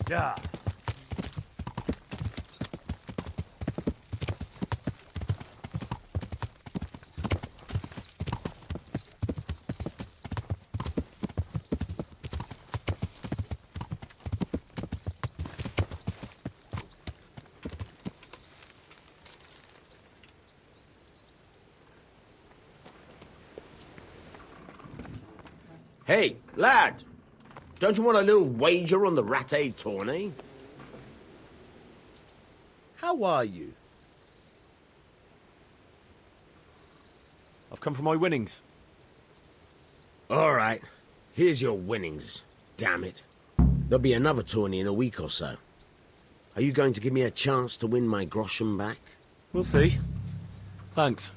Yeah. Hey, lad! Don't you want a little wager on the Ratte tourney? How are you? I've come for my winnings. All right, here's your winnings, damn it. There'll be another tourney in a week or so. Are you going to give me a chance to win my groschen back? We'll see. Thanks.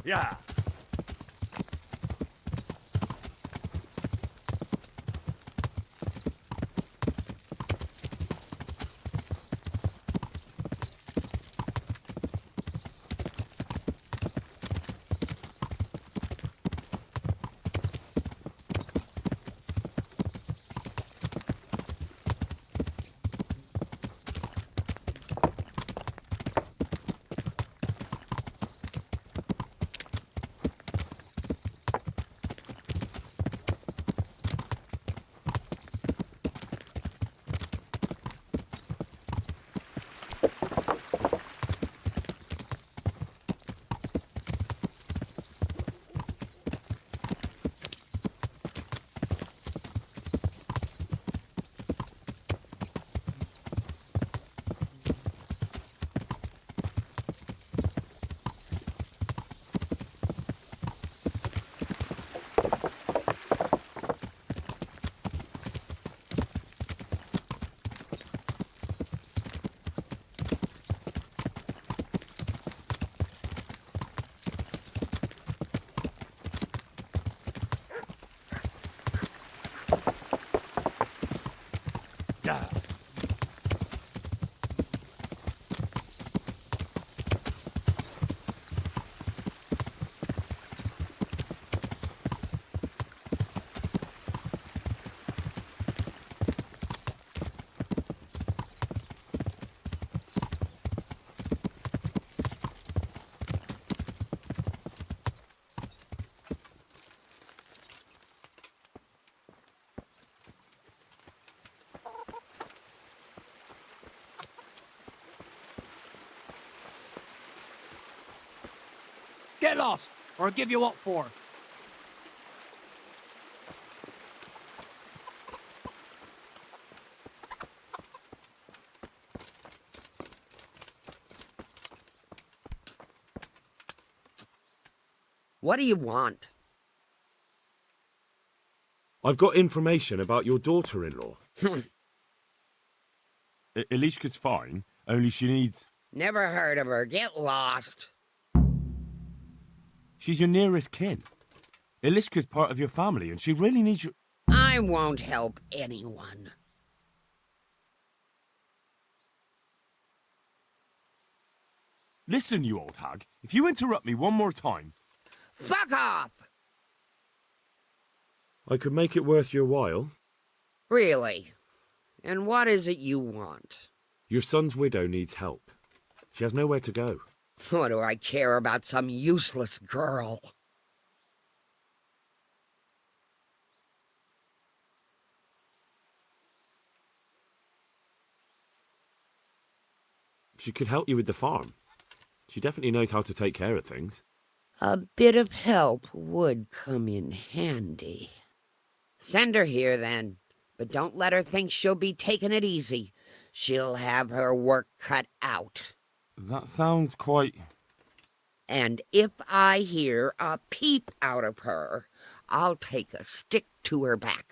Yeah. Yeah. Get lost, or I'll give you up for. What do you want? I've got information about your daughter-in-law. Elishka's fine, only she needs... Never heard of her. Get lost. She's your nearest kin. Elishka's part of your family, and she really needs you... I won't help anyone. Listen, you old hag. If you interrupt me one more time... Fuck off! I could make it worth your while. Really? And what is it you want? Your son's widow needs help. She has nowhere to go. What do I care about some useless girl? She could help you with the farm. She definitely knows how to take care of things. A bit of help would come in handy. Send her here, then. But don't let her think she'll be taking it easy. She'll have her work cut out. That sounds quite... And if I hear a peep out of her, I'll take a stick to her back.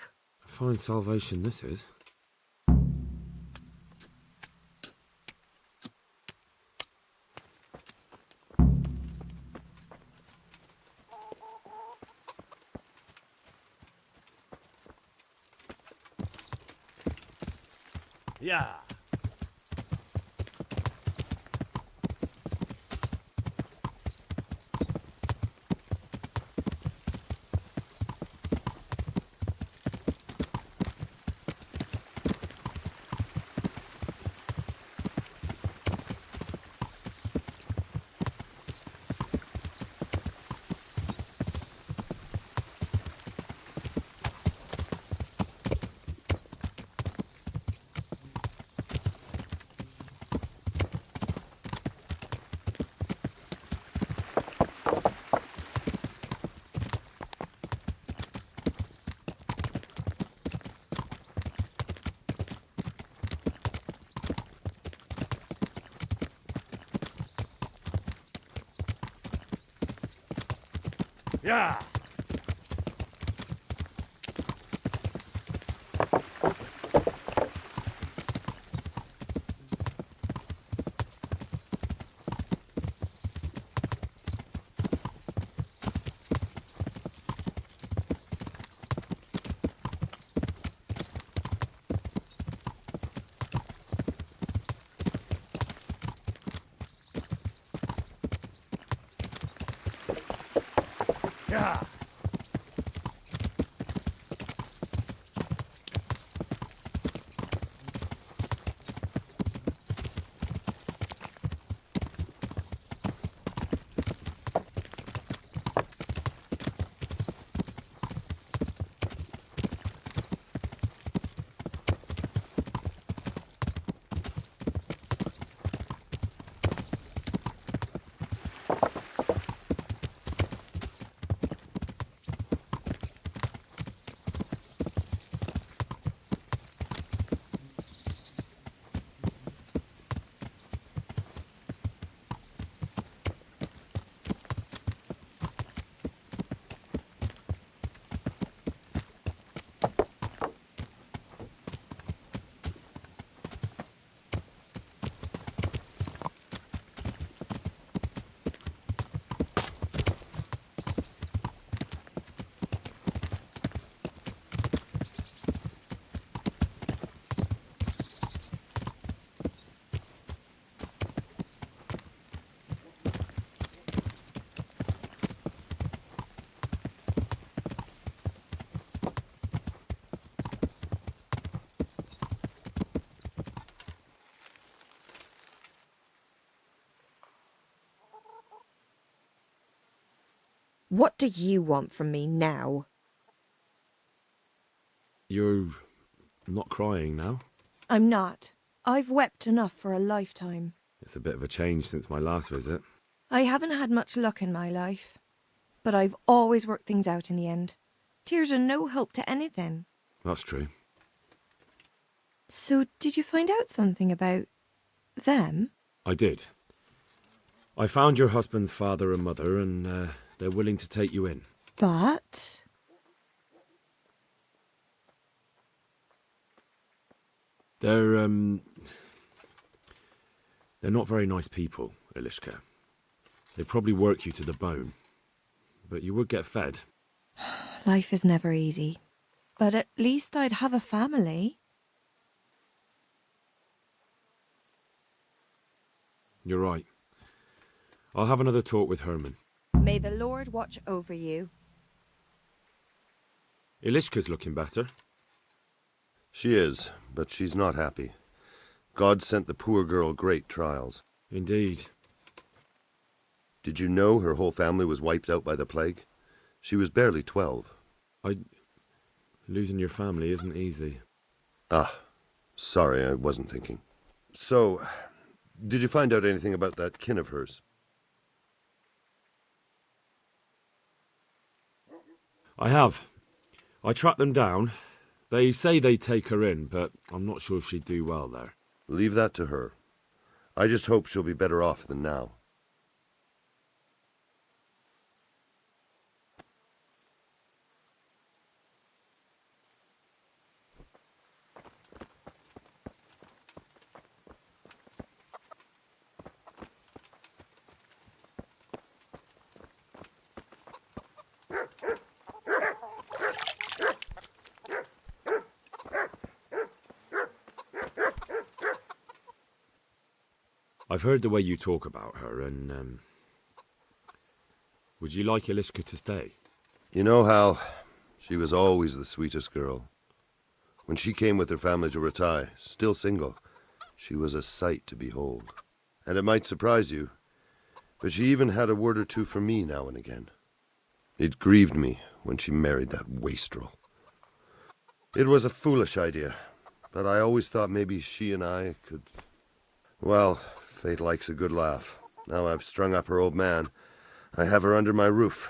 A fine salvation this is. Yeah. Yeah. Yeah. What do you want from me now? You're not crying now? I'm not. I've wept enough for a lifetime. It's a bit of a change since my last visit. I haven't had much luck in my life, but I've always worked things out in the end. Tears are no help to anything. That's true. So, did you find out something about them? I did. I found your husband's father and mother, and they're willing to take you in. But... They're not very nice people, Elishka. They'd probably work you to the bone. But you would get fed. Life is never easy. But at least I'd have a family. You're right. I'll have another talk with Herman. May the Lord watch over you. Elishka's looking better. She is, but she's not happy. God sent the poor girl great trials. Indeed. Did you know her whole family was wiped out by the plague? She was barely 12. Losing your family isn't easy. Ah, sorry, I wasn't thinking. So, did you find out anything about that kin of hers? I have. I tracked them down. They say they'd take her in, but I'm not sure she'd do well there. Leave that to her. I just hope she'll be better off than now. I've heard the way you talk about her, and, would you like Elishka to stay? You know, Hal, she was always the sweetest girl. When she came with her family to Ratai, still single, she was a sight to behold. And it might surprise you, but she even had a word or two for me now and again. It grieved me when she married that wastrel. It was a foolish idea, but I always thought maybe she and I could... Well, fate likes a good laugh. Now I've strung up her old man. I have her under my roof.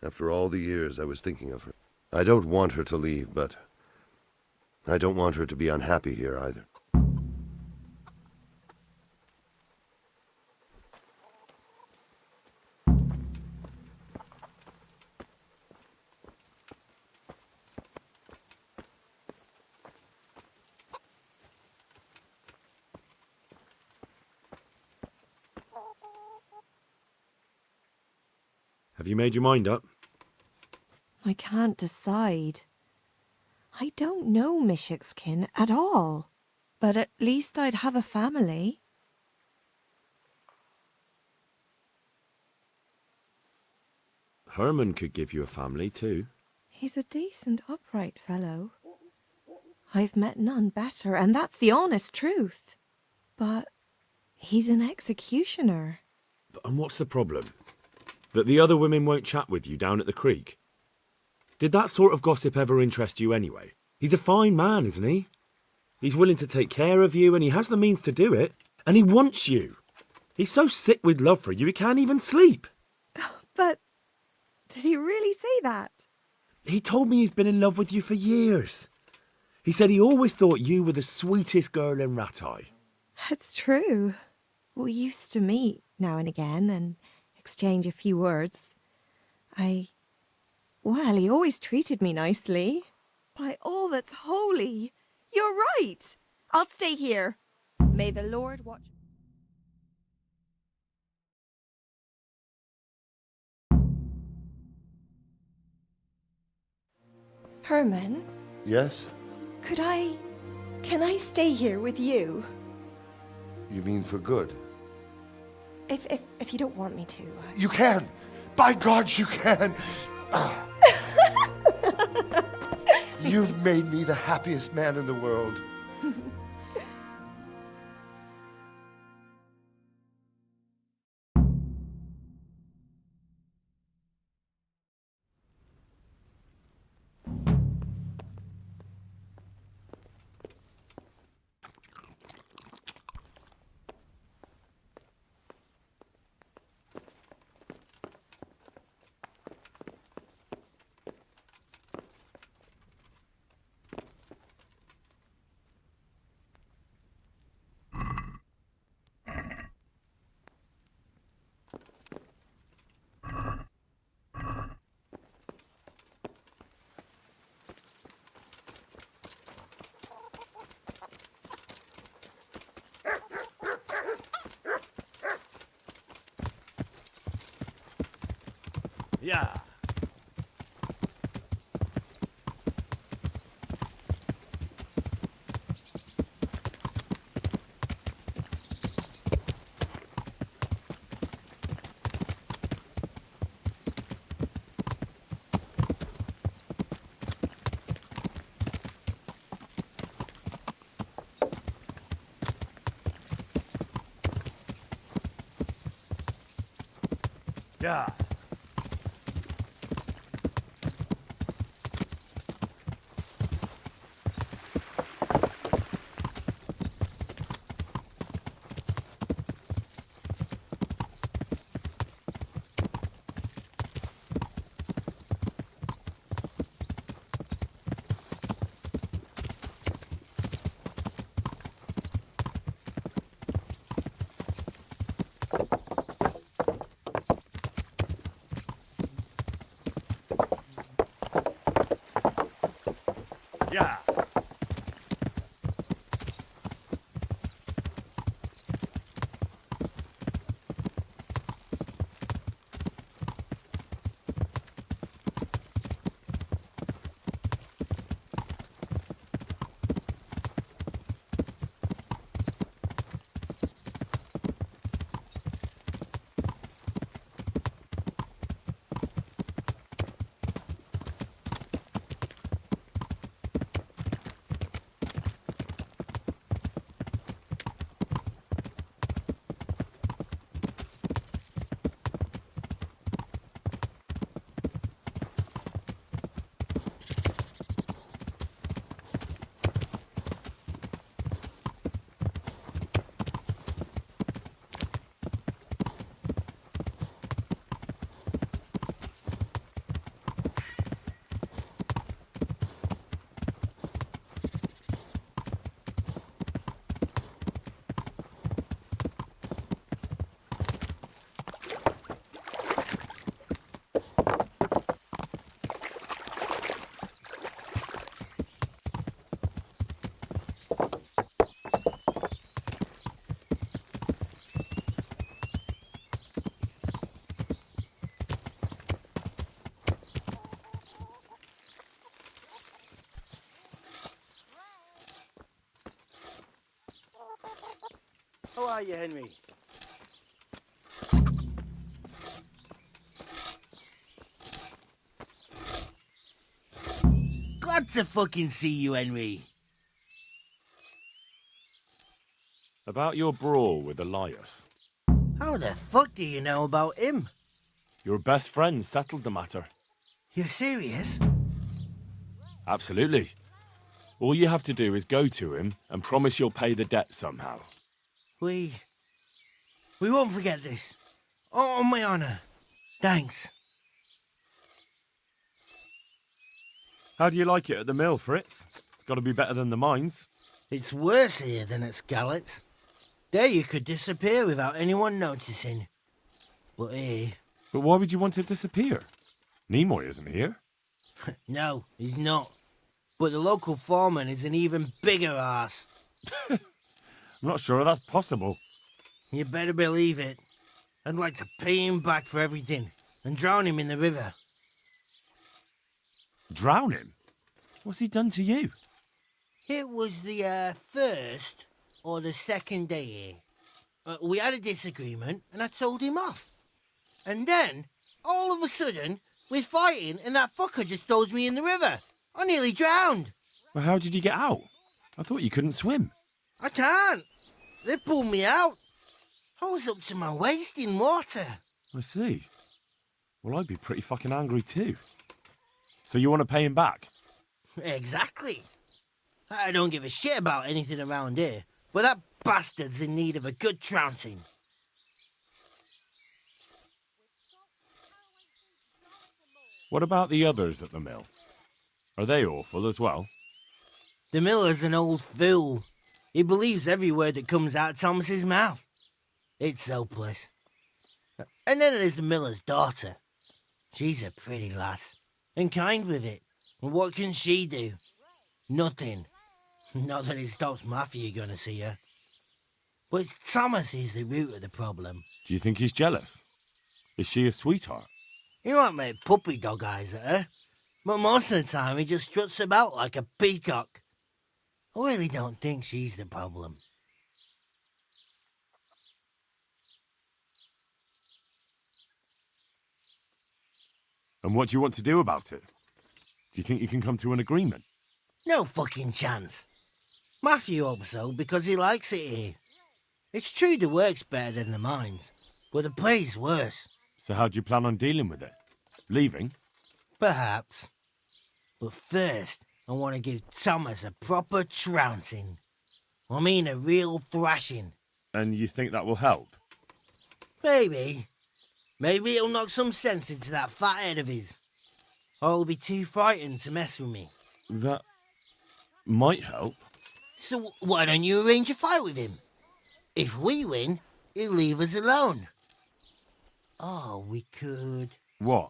After all the years I was thinking of her. I don't want her to leave, but I don't want her to be unhappy here either. Have you made your mind up? I can't decide. I don't know Mishik's kin at all. But at least I'd have a family. Herman could give you a family, too. He's a decent, upright fellow. I've met none better, and that's the honest truth. But he's an executioner. And what's the problem? That the other women won't chat with you down at the creek? Did that sort of gossip ever interest you anyway? He's a fine man, isn't he? He's willing to take care of you, and he has the means to do it. And he wants you. He's so sick with love for you, he can't even sleep. But did he really say that? He told me he's been in love with you for years. He said he always thought you were the sweetest girl in Ratai. It's true. We used to meet now and again and exchange a few words. Well, he always treated me nicely. By all that's holy, you're right. I'll stay here. May the Lord watch... Herman, Yes? can I stay here with you? You mean for good? If you don't want me to. You can! By God, you can! Ah. You've made me the happiest man in the world. yeah. Yeah. Yeah. How are you, Henry? Glad to fucking see you, Henry. About your brawl with Elias. How the fuck do you know about him? Your best friend settled the matter. You're serious? Absolutely. All you have to do is go to him and promise you'll pay the debt somehow. We won't forget this. On my honor. Thanks. How do you like it at the mill, Fritz? It's got to be better than the mines. It's worse here than at Scarlet's. There you could disappear without anyone noticing. But here... But why would you want to disappear? Nimoy isn't here. No, he's not. But the local foreman is an even bigger ass. I'm not sure that's possible. You better believe it. I'd like to pay him back for everything and drown him in the river. Drown him? What's he done to you? It was the first or the second day here. We had a disagreement and I told him off. And then, all of a sudden, we're fighting and that fucker just throws me in the river. I nearly drowned. Well, how did you get out? I thought you couldn't swim. I can't. They pulled me out. I was up to my waist in water. I see. Well, I'd be pretty fucking angry too. So you want to pay him back? Exactly. I don't give a shit about anything around here, but that bastard's in need of a good trouncing. What about the others at the mill? Are they awful as well? The miller's an old fool. He believes every word that comes out of Thomas's mouth. It's hopeless. And then there's the miller's daughter. She's a pretty lass, and kind with it. And what can she do? Nothing. Not that it stops Matthew going to see her. But Thomas is the root of the problem. Do you think he's jealous? Is she a sweetheart? He might make puppy dog eyes at her, but most of the time he just struts about like a peacock. I really don't think she's the problem. And what do you want to do about it? Do you think you can come to an agreement? No fucking chance. Matthew hopes so because he likes it here. It's true the work's better than the mines, but the pay's worse. So how do you plan on dealing with it? Leaving? Perhaps. But first, I want to give Thomas a proper trouncing. I mean a real thrashing. And you think that will help? Maybe. Maybe it'll knock some sense into that fat head of his. Or he'll be too frightened to mess with me. That might help. So why don't you arrange a fight with him? If we win, he'll leave us alone. Oh, we could... What?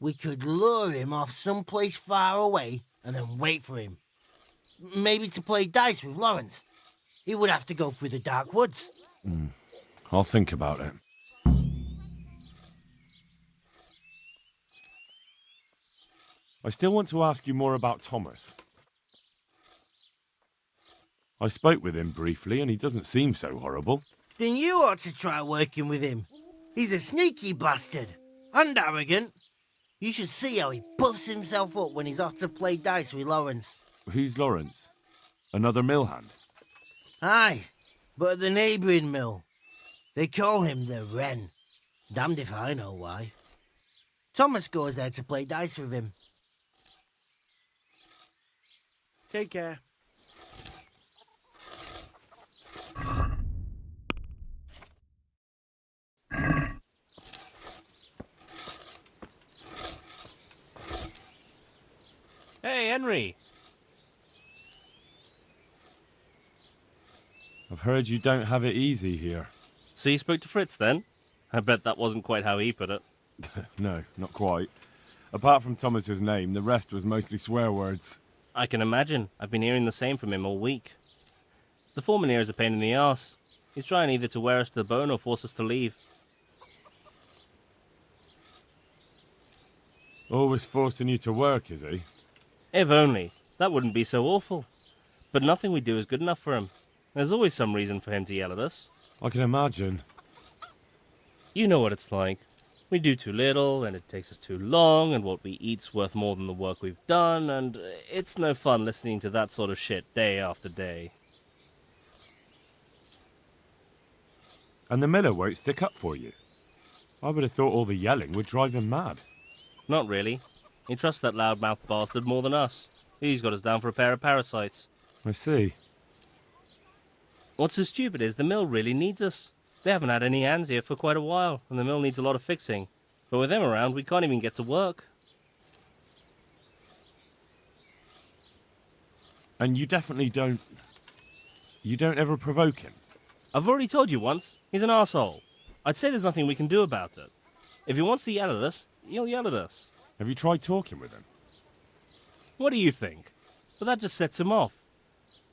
We could lure him off someplace far away and then wait for him. Maybe to play dice with Lawrence. He would have to go through the dark woods. I'll think about it. I still want to ask you more about Thomas. I spoke with him briefly and he doesn't seem so horrible. Then you ought to try working with him. He's a sneaky bastard. And arrogant. You should see how he puffs himself up when he's off to play dice with Lawrence. Who's Lawrence? Another mill hand? Aye, but at the neighbouring mill. They call him the Wren. Damned if I know why. Thomas goes there to play dice with him. Take care. Hey, Henry. I've heard you don't have it easy here. So you spoke to Fritz then? I bet that wasn't quite how he put it. No, not quite. Apart from Thomas's name, the rest was mostly swear words. I can imagine. I've been hearing the same from him all week. The foreman here is a pain in the arse. He's trying either to wear us to the bone or force us to leave. Always forcing you to work, is he? If only. That wouldn't be so awful. But nothing we do is good enough for him. There's always some reason for him to yell at us. I can imagine. You know what it's like. We do too little, and it takes us too long, and what we eat's worth more than the work we've done, and it's no fun listening to that sort of shit day after day. And the miller won't stick up for you. I would have thought all the yelling would drive him mad. Not really. He trusts that loudmouth bastard more than us. He's got us down for a pair of parasites. I see. What's so stupid is the mill really needs us. They haven't had any hands here for quite a while, and the mill needs a lot of fixing. But with them around, we can't even get to work. And you definitely don't... You don't ever provoke him? I've already told you once, he's an arsehole. I'd say there's nothing we can do about it. If he wants to yell at us, he'll yell at us. Have you tried talking with him? What do you think? But that just sets him off.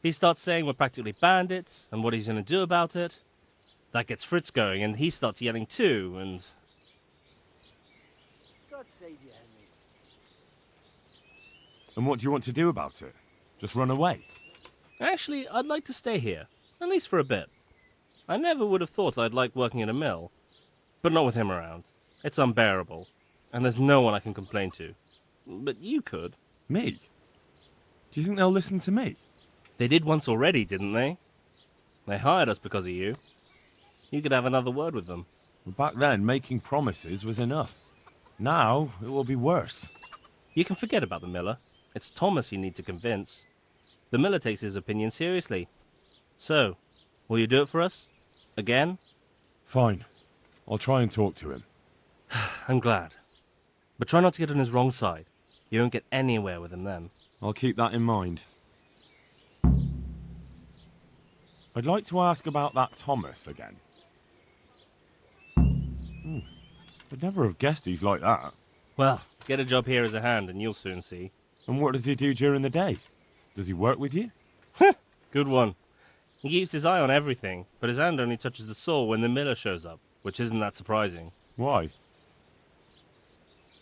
He starts saying we're practically bandits, and what he's going to do about it. That gets Fritz going, and he starts yelling too, and... God save you, Henry. And what do you want to do about it? Just run away? Actually, I'd like to stay here, at least for a bit. I never would have thought I'd like working in a mill. But not with him around. It's unbearable, and there's no one I can complain to. But you could. Me? Do you think they'll listen to me? They did once already, didn't they? They hired us because of you. You could have another word with them. Back then, making promises was enough. Now, it will be worse. You can forget about the miller. It's Thomas you need to convince. The miller takes his opinion seriously. So, will you do it for us? Again? Fine. I'll try and talk to him. I'm glad. But try not to get on his wrong side. You won't get anywhere with him then. I'll keep that in mind. I'd like to ask about that Thomas again. I'd never have guessed he's like that. Well, get a job here as a hand and you'll soon see. And what does he do during the day? Does he work with you? Good one. He keeps his eye on everything, but his hand only touches the saw when the miller shows up, which isn't that surprising. Why?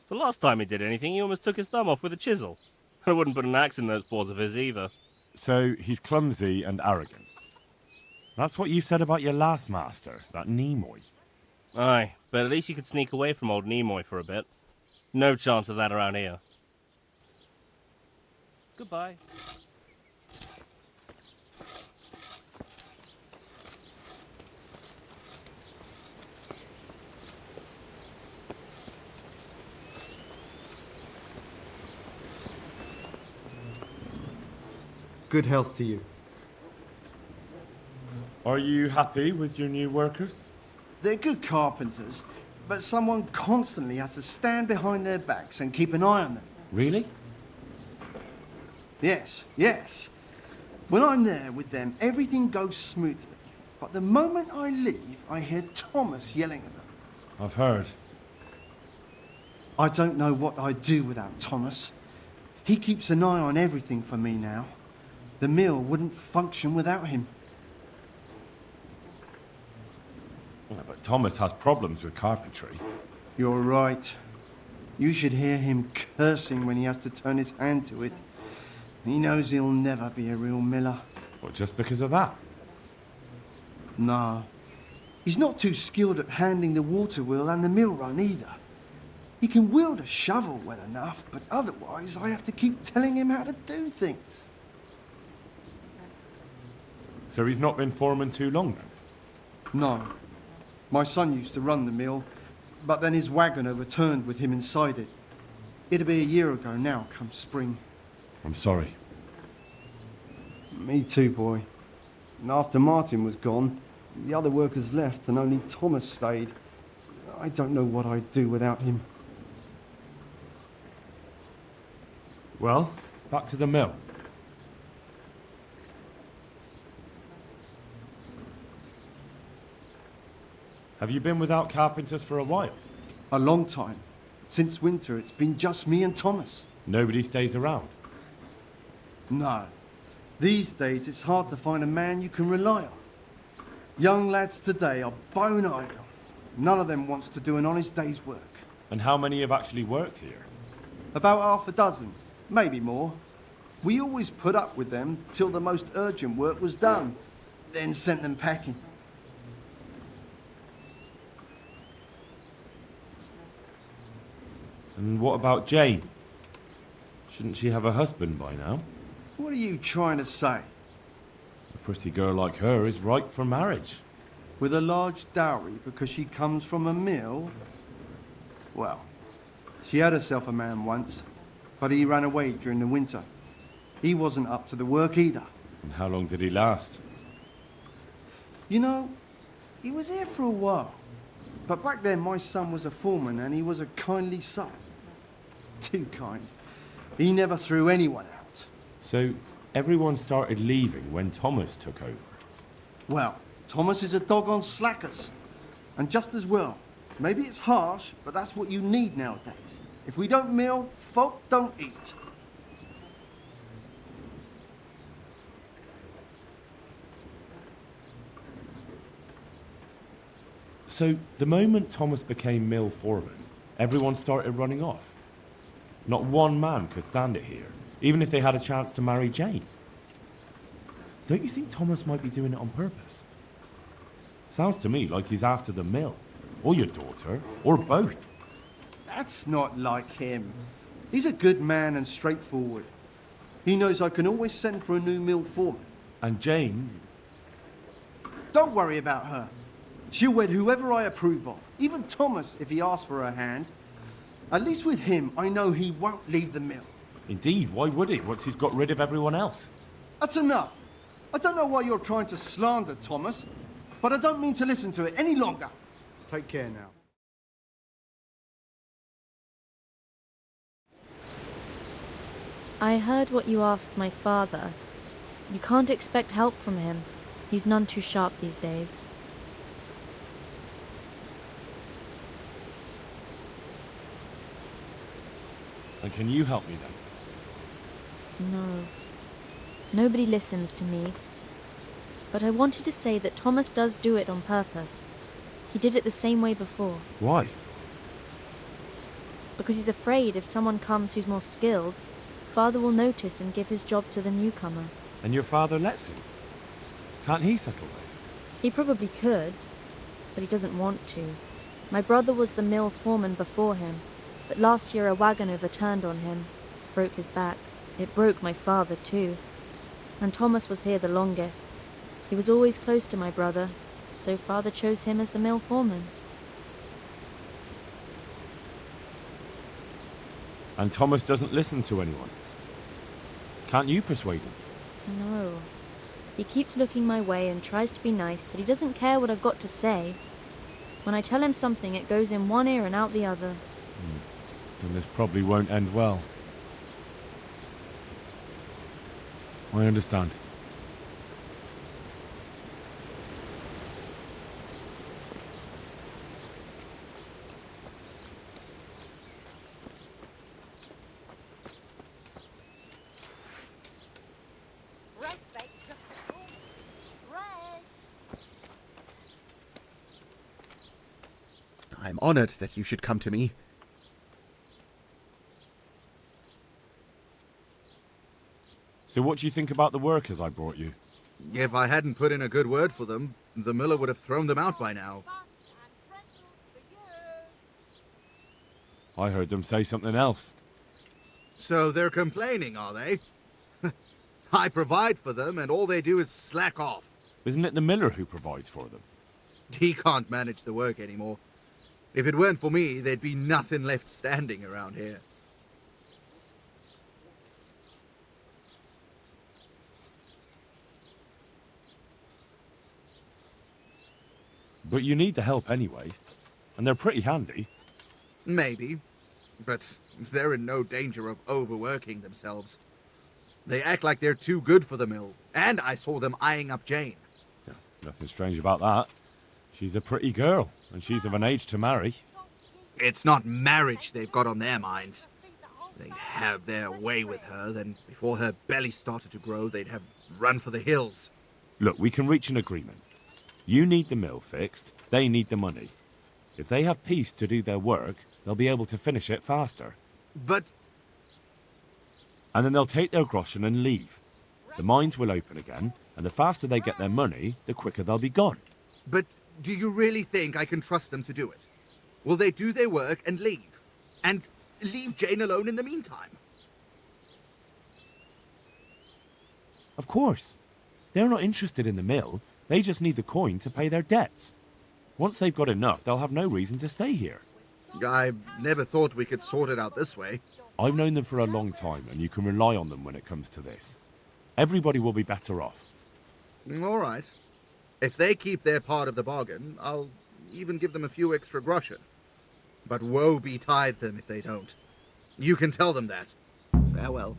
The last time he did anything, he almost took his thumb off with a chisel. I wouldn't put an axe in those paws of his either. So he's clumsy and arrogant. That's what you said about your last master, that Nimoy. Aye, but at least you could sneak away from old Nimoy for a bit. No chance of that around here. Goodbye. Good health to you. Are you happy with your new workers? They're good carpenters, but someone constantly has to stand behind their backs and keep an eye on them. Really? Yes, yes. When I'm there with them, everything goes smoothly. But the moment I leave, I hear Thomas yelling at them. I've heard. I don't know what I'd do without Thomas. He keeps an eye on everything for me now. The mill wouldn't function without him. Yeah, but Thomas has problems with carpentry. You're right. You should hear him cursing when he has to turn his hand to it. He knows he'll never be a real miller. Well, just because of that? No. He's not too skilled at handling the water wheel and the mill run either. He can wield a shovel well enough, but otherwise I have to keep telling him how to do things. So he's not been foreman too long then? No. My son used to run the mill, but then his wagon overturned with him inside it. It'll be a year ago now, come spring. I'm sorry. Me too, boy. And after Martin was gone, the other workers left and only Thomas stayed. I don't know what I'd do without him. Well, back to the mill. Have you been without carpenters for a while? A long time. Since winter, it's been just me and Thomas. Nobody stays around? No. These days, it's hard to find a man you can rely on. Young lads today are bone idle. None of them wants to do an honest day's work. And how many have actually worked here? About half a dozen, maybe more. We always put up with them till the most urgent work was done, then sent them packing. And what about Jane? Shouldn't she have a husband by now? What are you trying to say? A pretty girl like her is ripe for marriage. With a large dowry because she comes from a mill? Well, she had herself a man once, but he ran away during the winter. He wasn't up to the work either. And how long did he last? You know, he was here for a while. But back then my son was a foreman and he was a kindly soul. Too kind. He never threw anyone out. So everyone started leaving when Thomas took over? Well, Thomas is a dog on slackers. And just as well. Maybe it's harsh, but that's what you need nowadays. If we don't mill, folk don't eat. So the moment Thomas became mill foreman, everyone started running off. Not one man could stand it here, even if they had a chance to marry Jane. Don't you think Thomas might be doing it on purpose? Sounds to me like he's after the mill, or your daughter, or both. That's not like him. He's a good man and straightforward. He knows I can always send for a new mill foreman. And Jane? Don't worry about her. She'll wed whoever I approve of, even Thomas if he asks for her hand. At least with him, I know he won't leave the mill. Indeed, why would he, once he's got rid of everyone else? That's enough. I don't know why you're trying to slander Thomas, but I don't mean to listen to it any longer. Take care now. I heard what you asked my father. You can't expect help from him. He's none too sharp these days. And can you help me then? No. Nobody listens to me. But I wanted to say that Thomas does do it on purpose. He did it the same way before. Why? because he's afraid if someone comes who's more skilled, Father will notice and give his job to the newcomer. And your father lets him? Can't he settle this? He probably could, but he doesn't want to. My brother was the mill foreman before him, but last year a wagon overturned on him, broke his back. It broke my father too. And Thomas was here the longest. He was always close to my brother, so Father chose him as the mill foreman. And Thomas doesn't listen to anyone. Can't you persuade him? No. He keeps looking my way and tries to be nice, but he doesn't care what I've got to say. When I tell him something, it goes in one ear and out the other. Then this probably won't end well. I understand. I'm honored that you should come to me. So what do you think about the workers I brought you? If I hadn't put in a good word for them, the miller would have thrown them out by now. I heard them say something else. So they're complaining, are they? I provide for them, and all they do is slack off. Isn't it the miller who provides for them? He can't manage the work anymore. If it weren't for me, there'd be nothing left standing around here. But you need the help anyway, and they're pretty handy. Maybe, but they're in no danger of overworking themselves. They act like they're too good for the mill, and I saw them eyeing up Jane. Yeah, nothing strange about that. She's a pretty girl, and she's of an age to marry. It's not marriage they've got on their minds. They'd have their way with her, then before her belly started to grow, they'd have run for the hills. Look, we can reach an agreement. You need the mill fixed, they need the money. If they have peace to do their work, they'll be able to finish it faster. But... And then they'll take their groschen and leave. The mines will open again, and the faster they get their money, the quicker they'll be gone. But do you really think I can trust them to do it? Will they do their work and leave? And leave Jane alone in the meantime? Of course. They're not interested in the mill. They just need the coin to pay their debts. Once they've got enough, they'll have no reason to stay here. I never thought we could sort it out this way. I've known them for a long time, and you can rely on them when it comes to this. Everybody will be better off. All right. If they keep their part of the bargain, I'll even give them a few extra groschen. But woe betide them if they don't. You can tell them that. Farewell.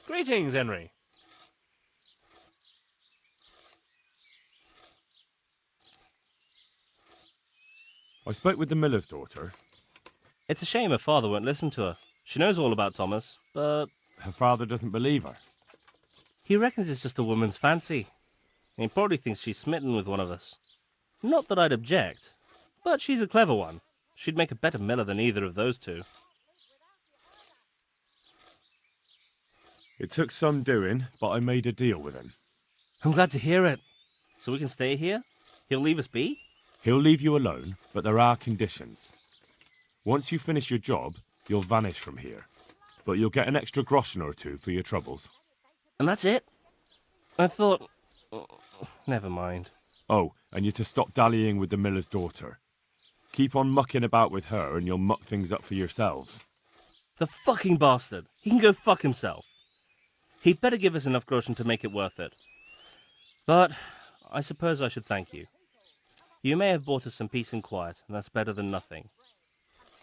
Greetings, Henry. I spoke with the miller's daughter. It's a shame her father won't listen to her. She knows all about Thomas, but... Her father doesn't believe her. He reckons it's just a woman's fancy. He probably thinks she's smitten with one of us. Not that I'd object, but she's a clever one. She'd make a better miller than either of those two. It took some doing, but I made a deal with him. I'm glad to hear it. So we can stay here? He'll leave us be? He'll leave you alone, but there are conditions. Once you finish your job, you'll vanish from here. But you'll get an extra groschen or two for your troubles. And that's it? I thought... Never mind. Oh, and you're to stop dallying with the miller's daughter. Keep on mucking about with her and you'll muck things up for yourselves. The fucking bastard! He can go fuck himself. He'd better give us enough groschen to make it worth it. But I suppose I should thank you. You may have bought us some peace and quiet, and that's better than nothing.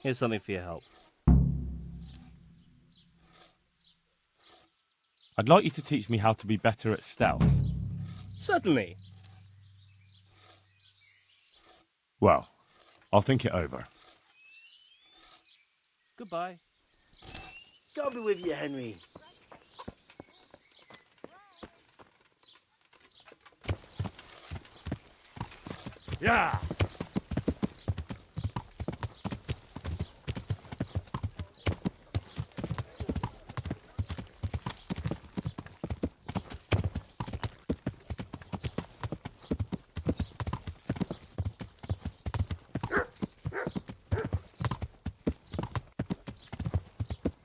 Here's something for your help. I'd like you to teach me how to be better at stealth. Certainly. Well, I'll think it over. Goodbye. God be with you, Henry. Yeah.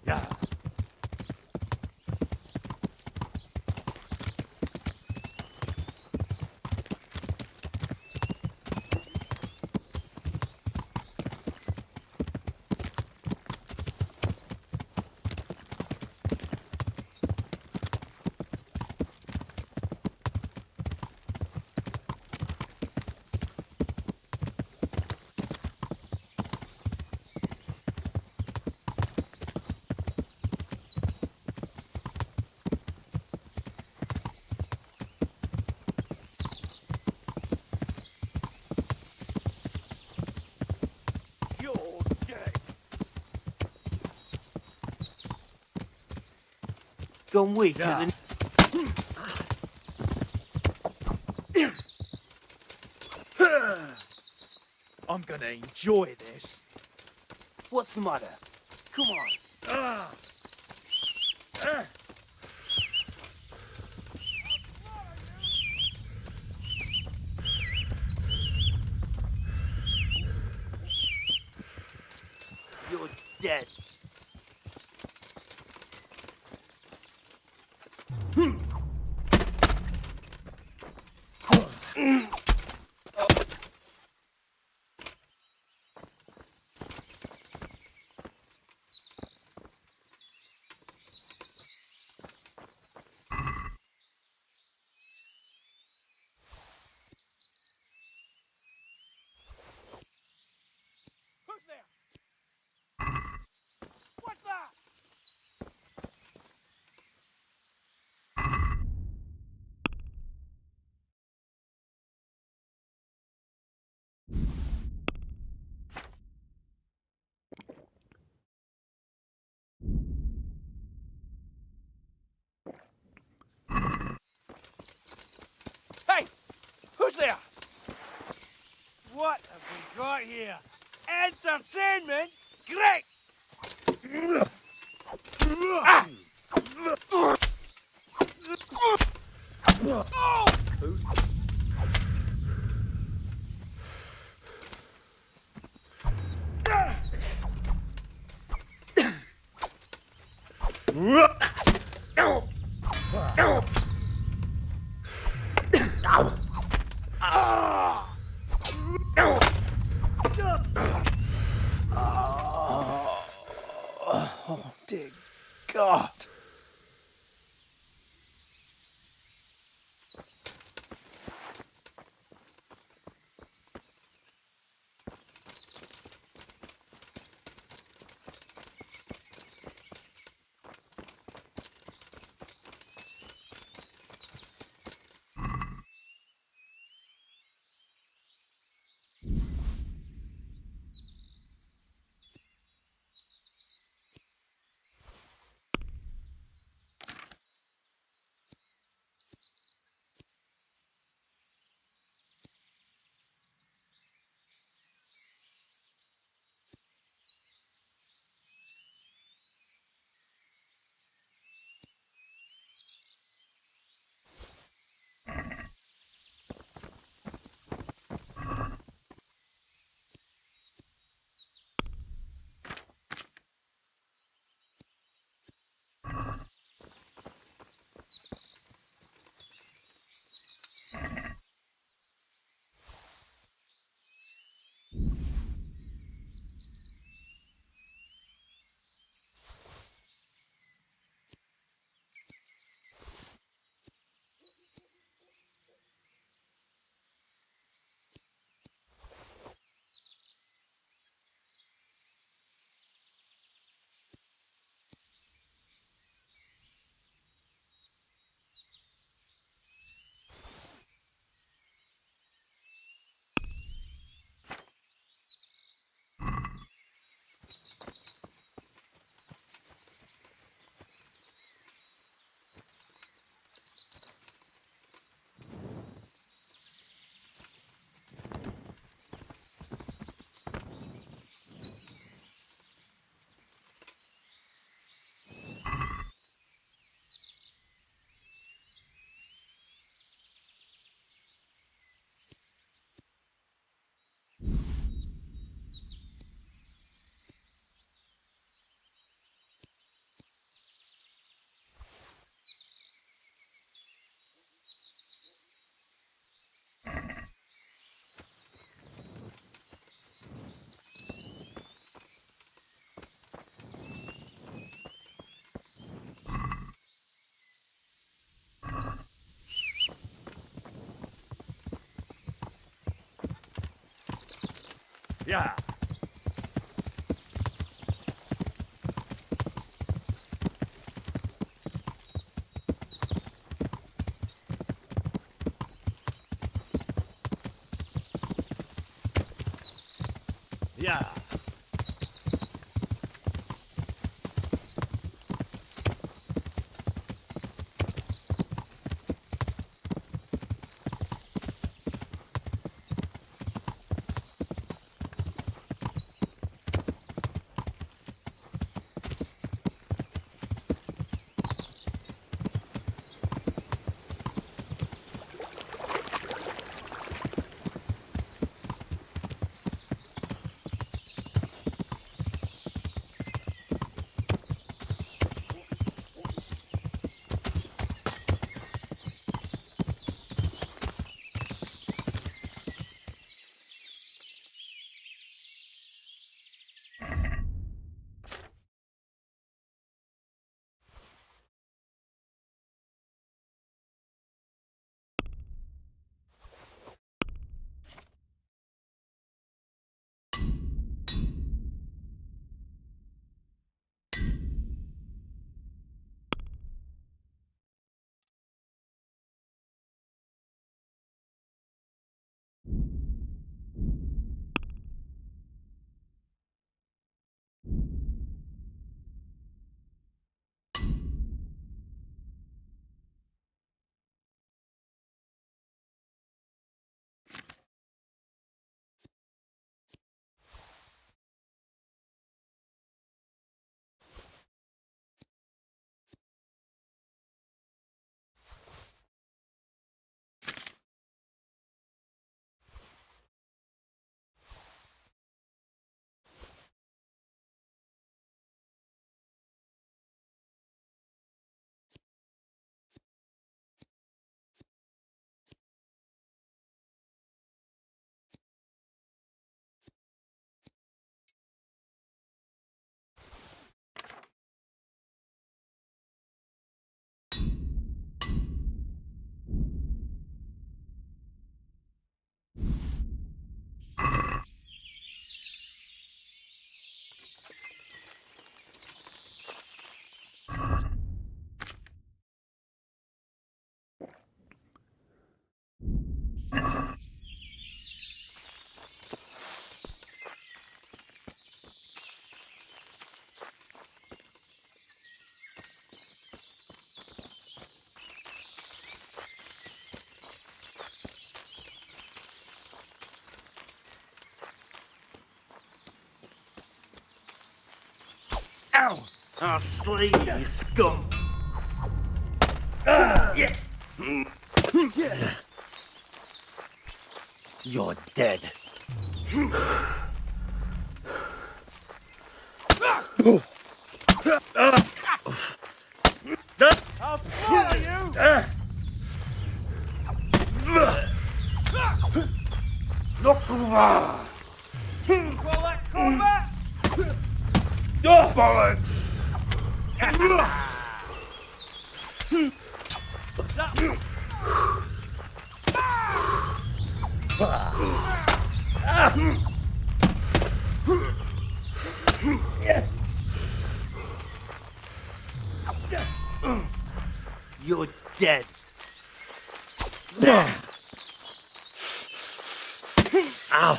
Yeah. You're dead. Gone weaker Yeah. than... I'm gonna enjoy this. What's the matter? Come on. Ah. Ah. You're dead. Who's there? What's that? Hey! Who's there? What have we got here? Entertainment? Great! Ah! Oh! Oh, dear God. Yeah. Yeah. Ow! I'll slay you, you scum! Yeah. You're dead. I'll swallow you! Look over! Call that combat? Bollocks! You're dead. Ow.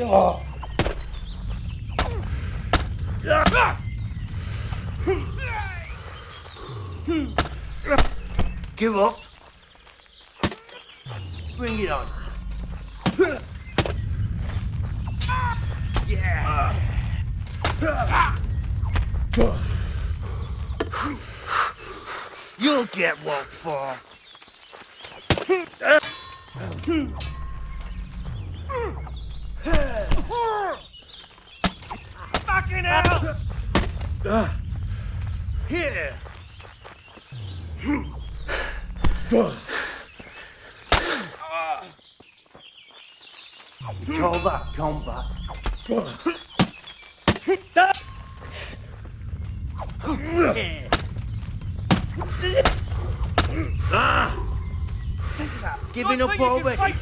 Oh. Give up. Bring it on. Yeah. You'll get what for. Fucking hell! Here. Call that combat. Giving up already.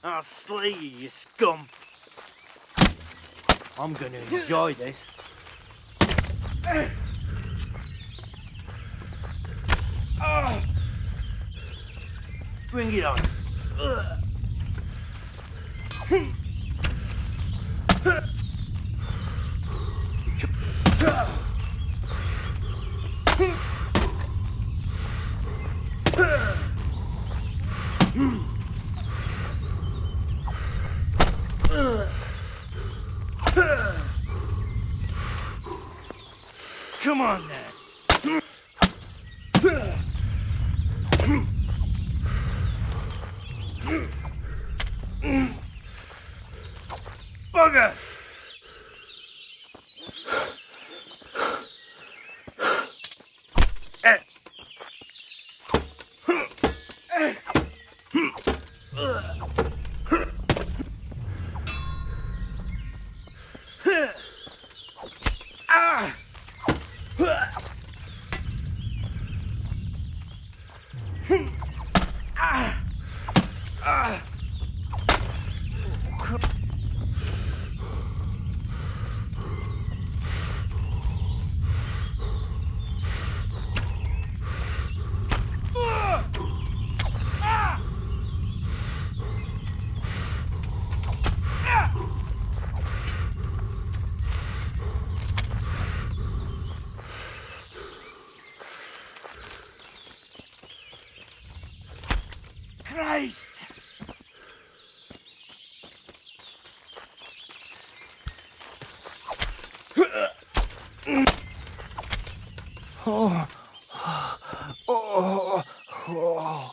I'll slay you, you scum. I'm gonna enjoy this. Bring it on. Come on then. Bugger! Christ! Oh. Oh. Oh.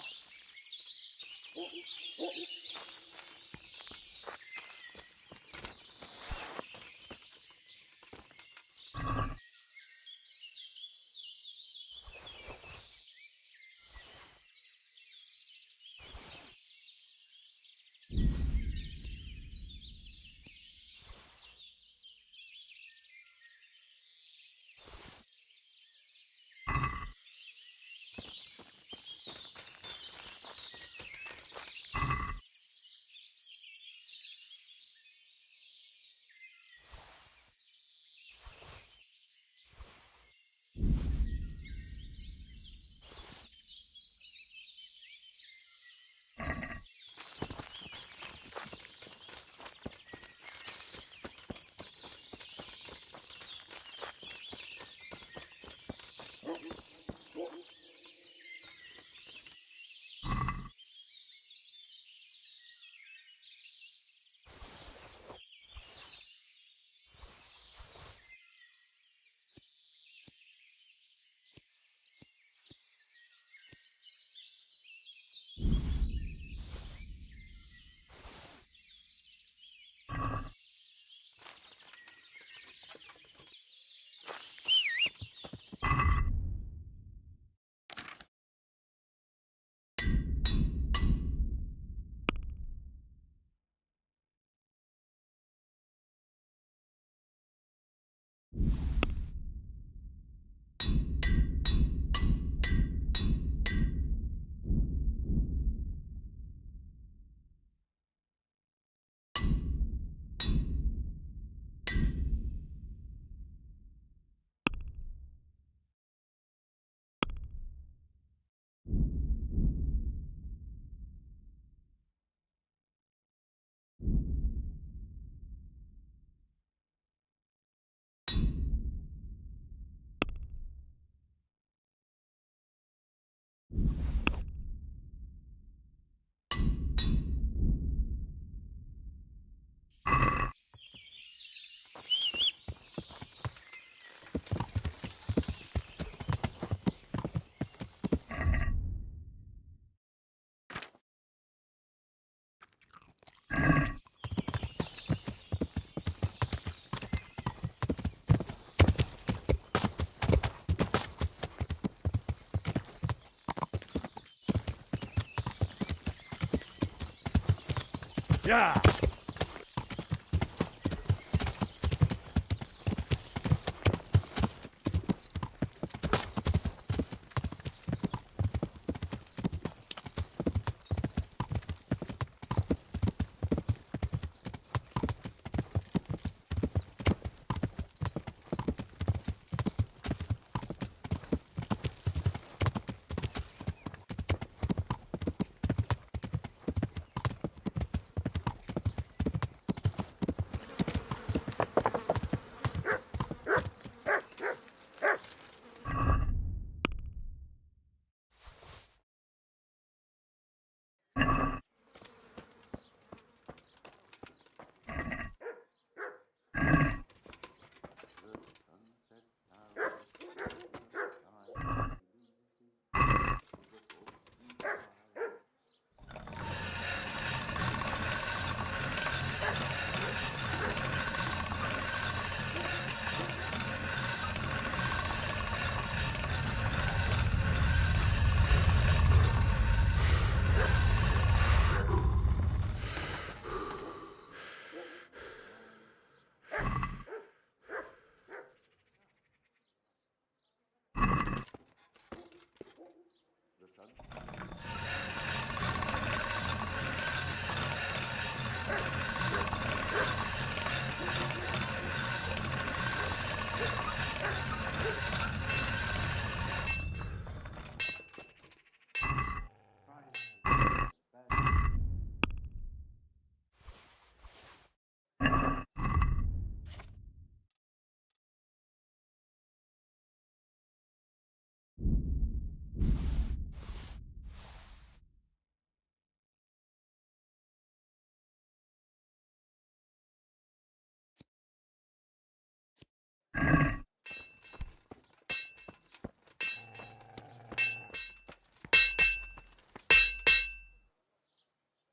Yeah.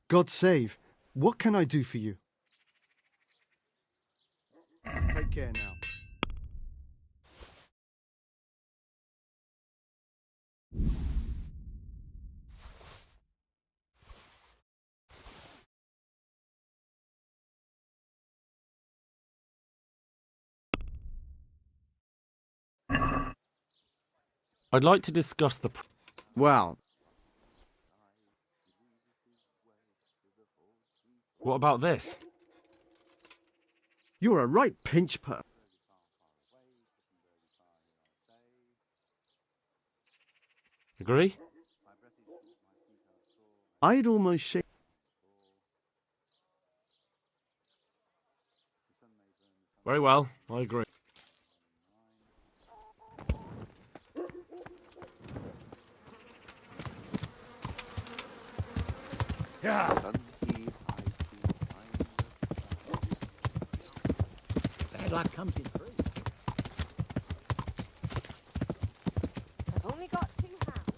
God save. What can I do for you? Take care now. I'd like to discuss the... Well, What about this? you're a right pinch per. Agree? I'd almost shake. Very well, I agree. Yeah. Bad luck comes in threes. I've only got 2 hands.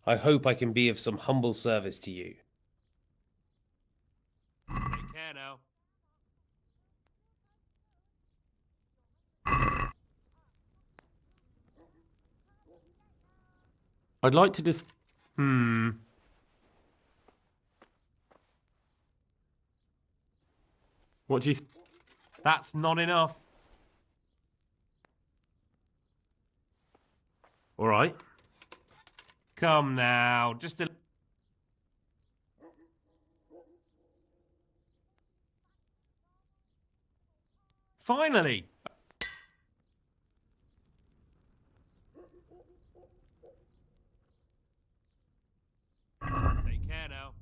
I hope I can be of some humble service to you. Take care now. I'd like to What do you... That's not enough. All right. Come now, just a... Finally! Take care now.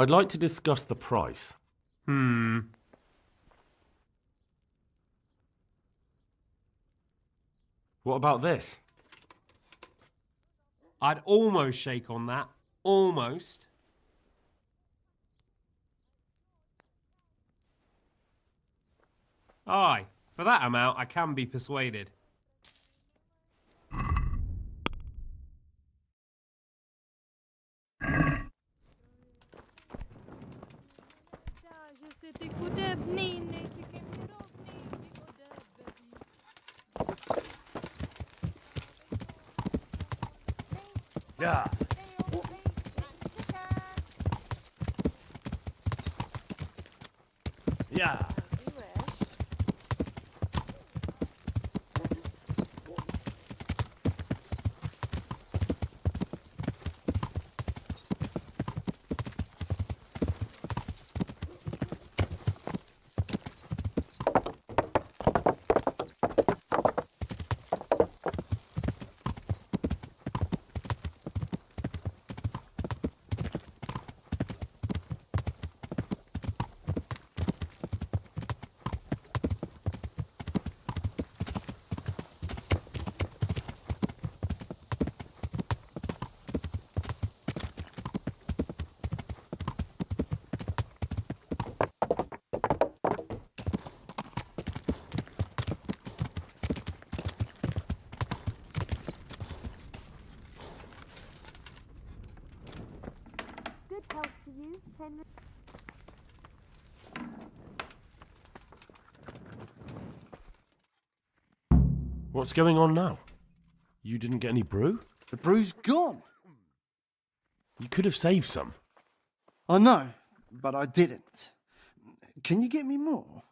I'd like to discuss the price. What about this? I'd almost shake on that. Almost. Aye, for that amount I can be persuaded. Yeah. Yeah. Good health to you, Henry. What's going on now? You didn't get any brew? The brew's gone. You could have saved some. I know, but I didn't. Can you get me more?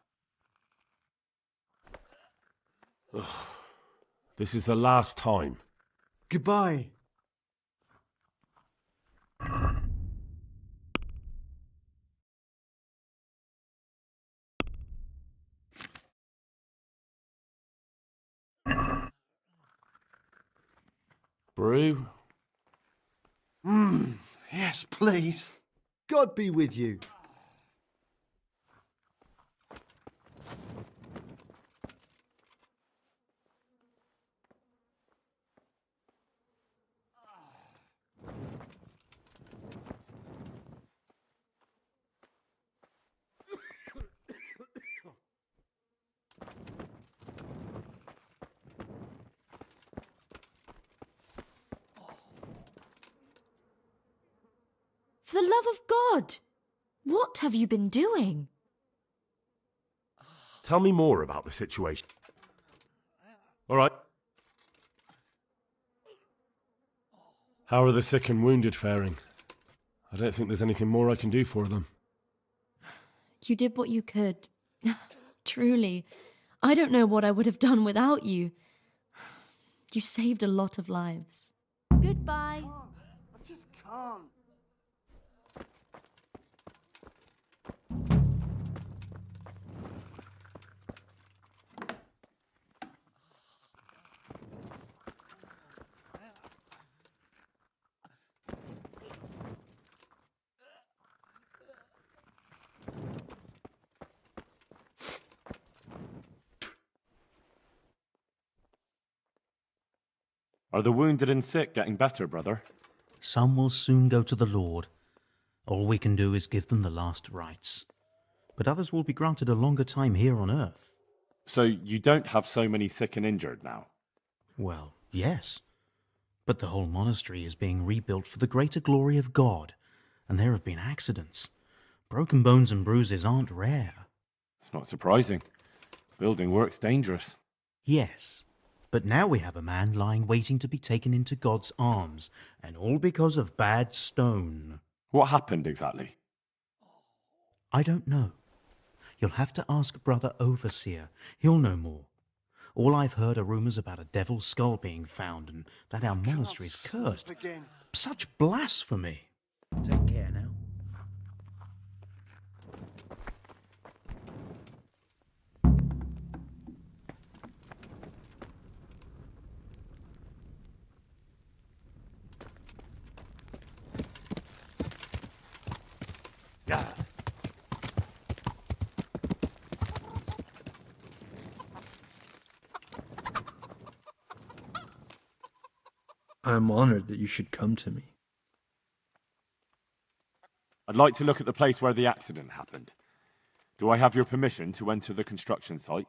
This is the last time. Goodbye. Brew? Yes, please. God be with you. For the love of God, what have you been doing? Tell me more about the situation. All right. How are the sick and wounded faring? I don't think there's anything more I can do for them. You did what you could. Truly, I don't know what I would have done without you. You saved a lot of lives. Goodbye. I just can't. Are the wounded and sick getting better, brother? Some will soon go to the Lord. All we can do is give them the last rites. But others will be granted a longer time here on earth. So you don't have so many sick and injured now? Well, yes. But the whole monastery is being rebuilt for the greater glory of God, and there have been accidents. Broken bones and bruises aren't rare. It's not surprising. Building work's dangerous. Yes. But now we have a man lying waiting to be taken into God's arms, and all because of bad stone. What happened exactly? I don't know. You'll have to ask Brother Overseer. He'll know more. All I've heard are rumours about a devil's skull being found, and that our monastery's cursed. Again. Such blasphemy! Take care now. I'm honored that you should come to me. I'd like to look at the place where the accident happened. Do I have your permission to enter the construction site?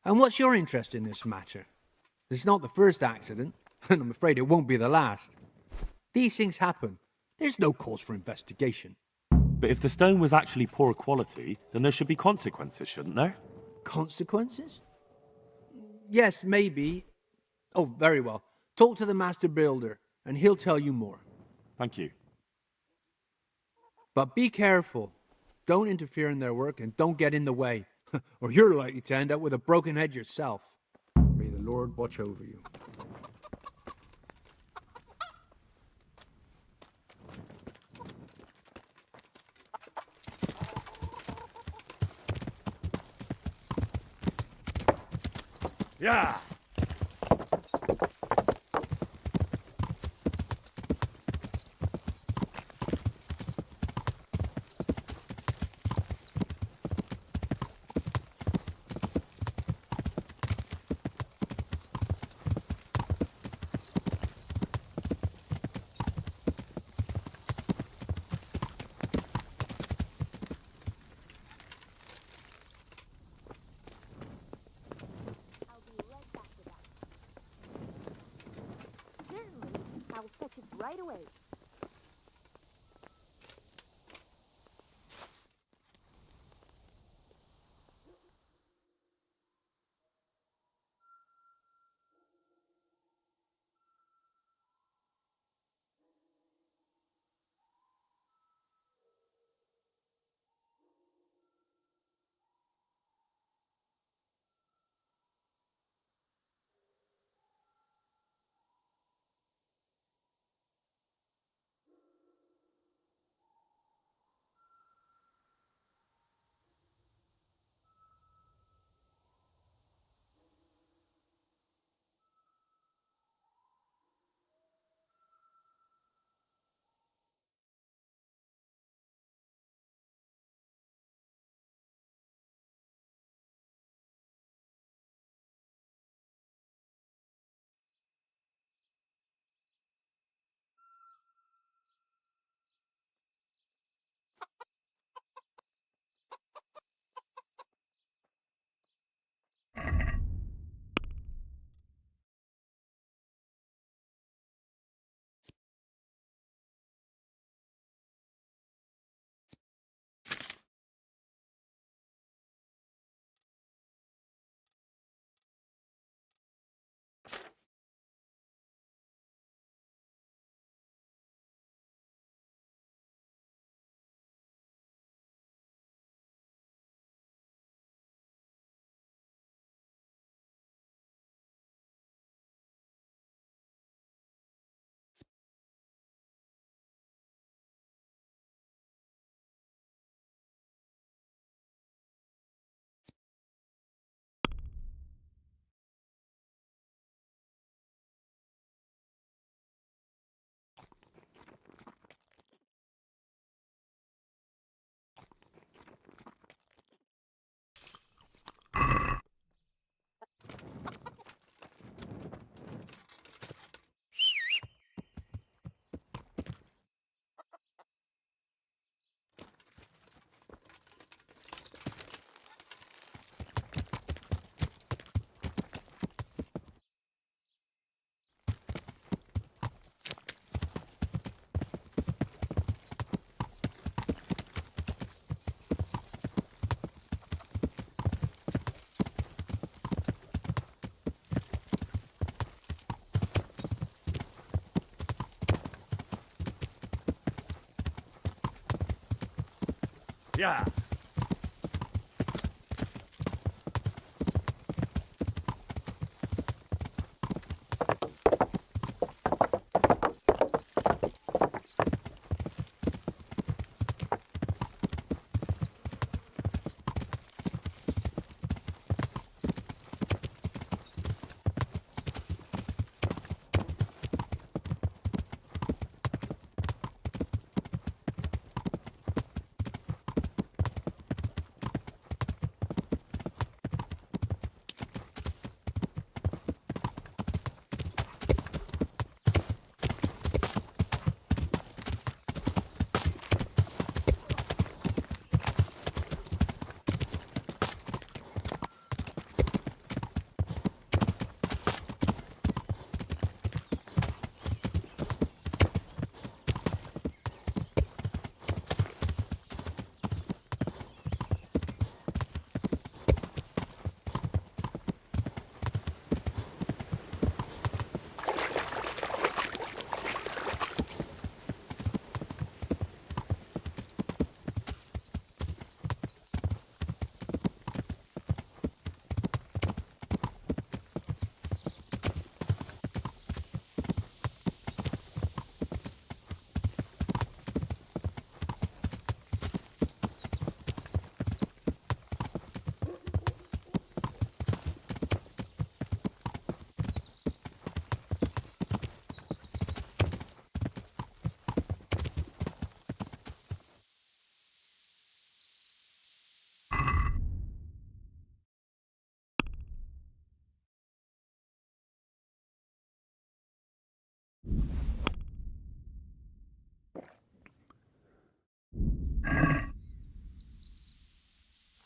And what's your interest in this matter? It's not the first accident, and I'm afraid it won't be the last. These things happen. There's no cause for investigation. But if the stone was actually poor quality, then there should be consequences, shouldn't there? Consequences? Yes, maybe. Oh, very well. Talk to the master builder, and he'll tell you more. Thank you. But be careful. Don't interfere in their work, and don't get in the way, or you're likely to end up with a broken head yourself. May the Lord watch over you. Yeah! I'll fetch it right away. Yeah!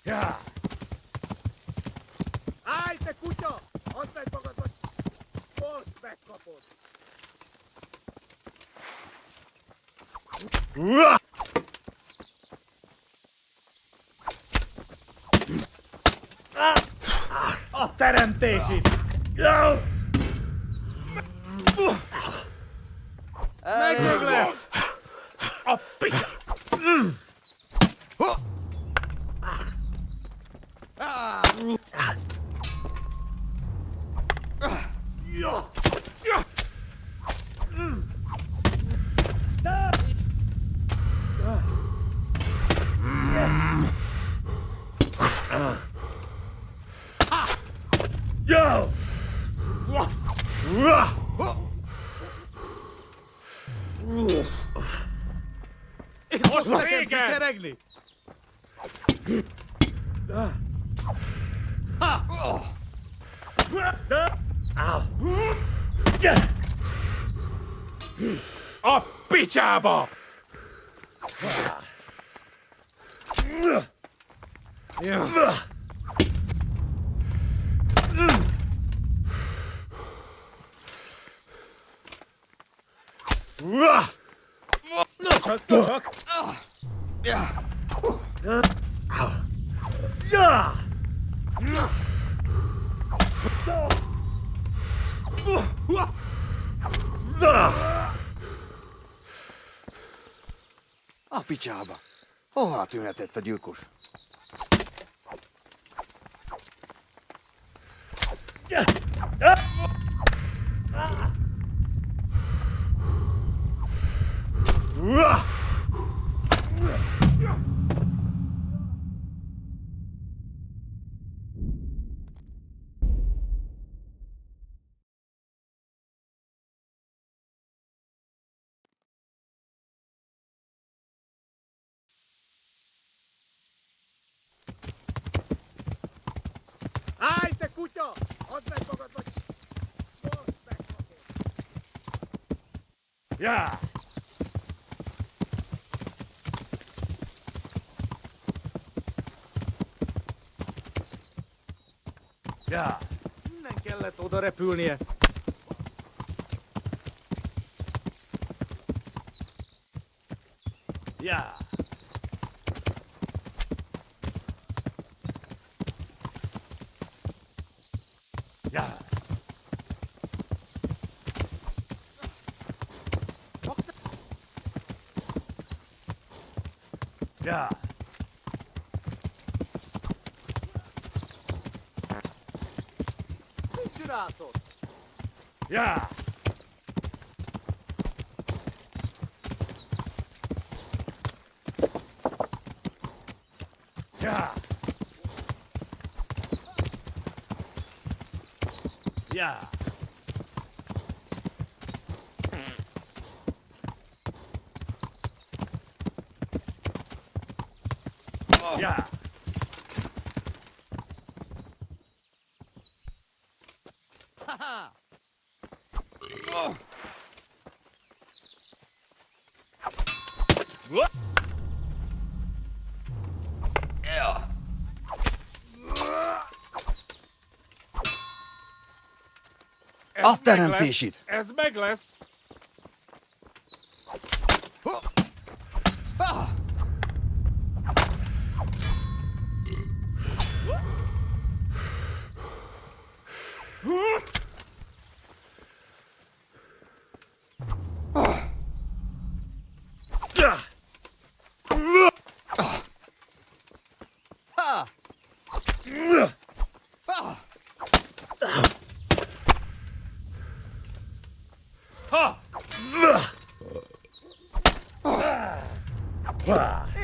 Ja! Állj, te kutya! Add meg magad, vagy most megkapod! A teremtését! Meg lesz! A picsa! Yo! Itt most nekem kikeregni! A picsába! No csak! A picsába! Hová tűnhetett a gyilkos? Állj, te kutya! Add meg magad, vagy most megkapod! Ja! Ja! Innen kellett oda repülnie! Ja! Ja! Ja! Mit csinálsz? Ja! Ja! Ja! Ja! Haha! A teremtését! Ez meg lesz!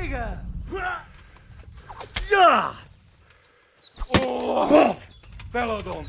Igen! Ja! Feladom!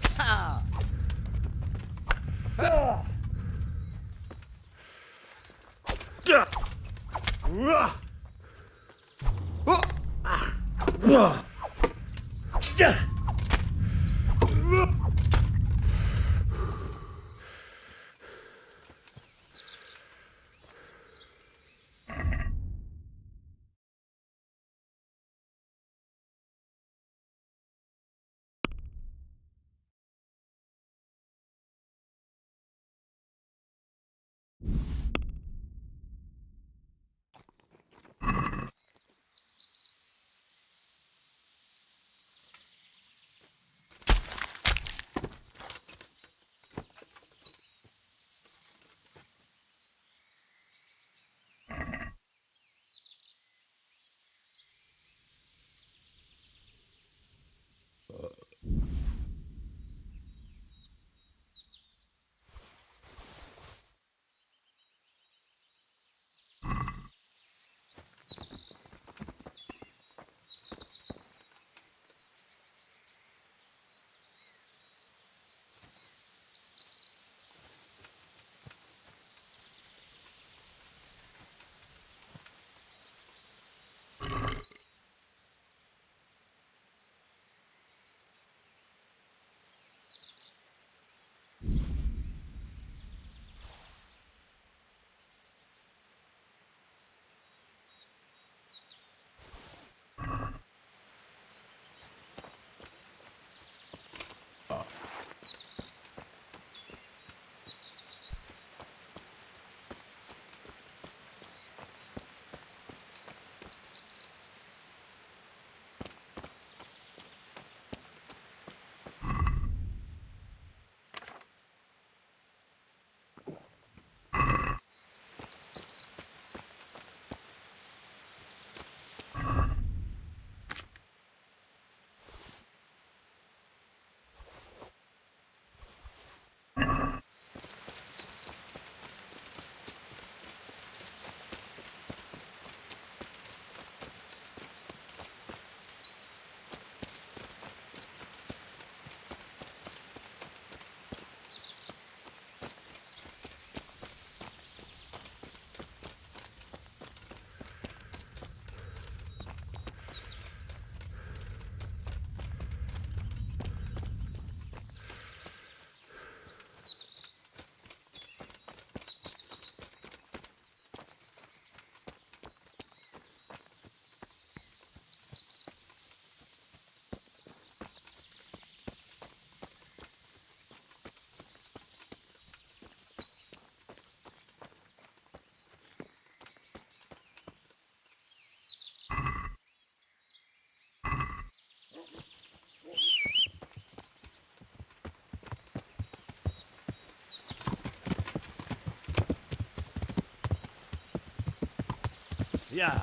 Yeah.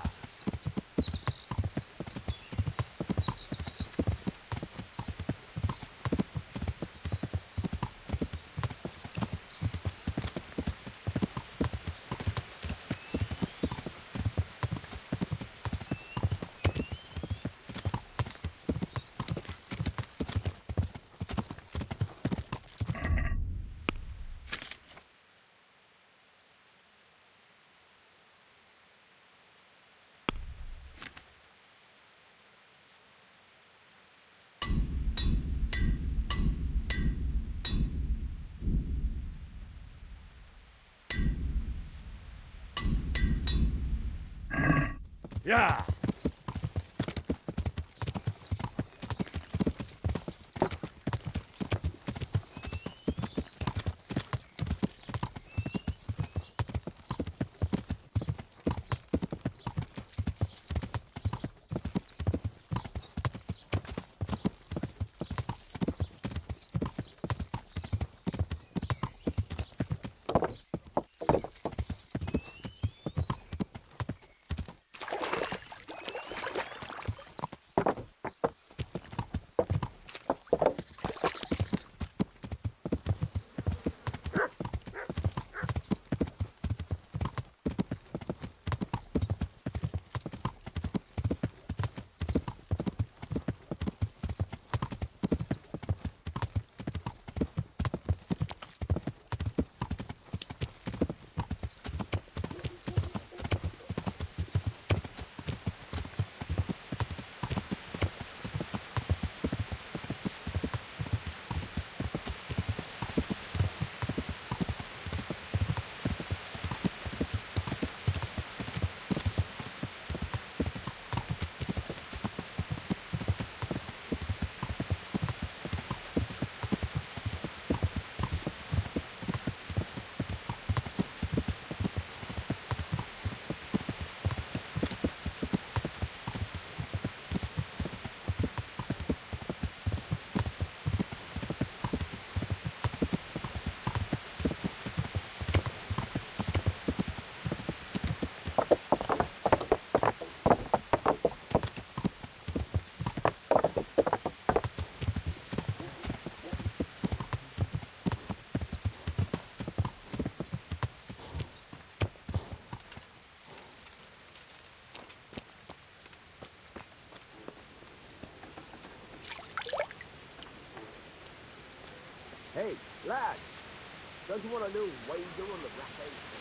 Yeah. Hey, lad! Don't you want a little wager on the rapids?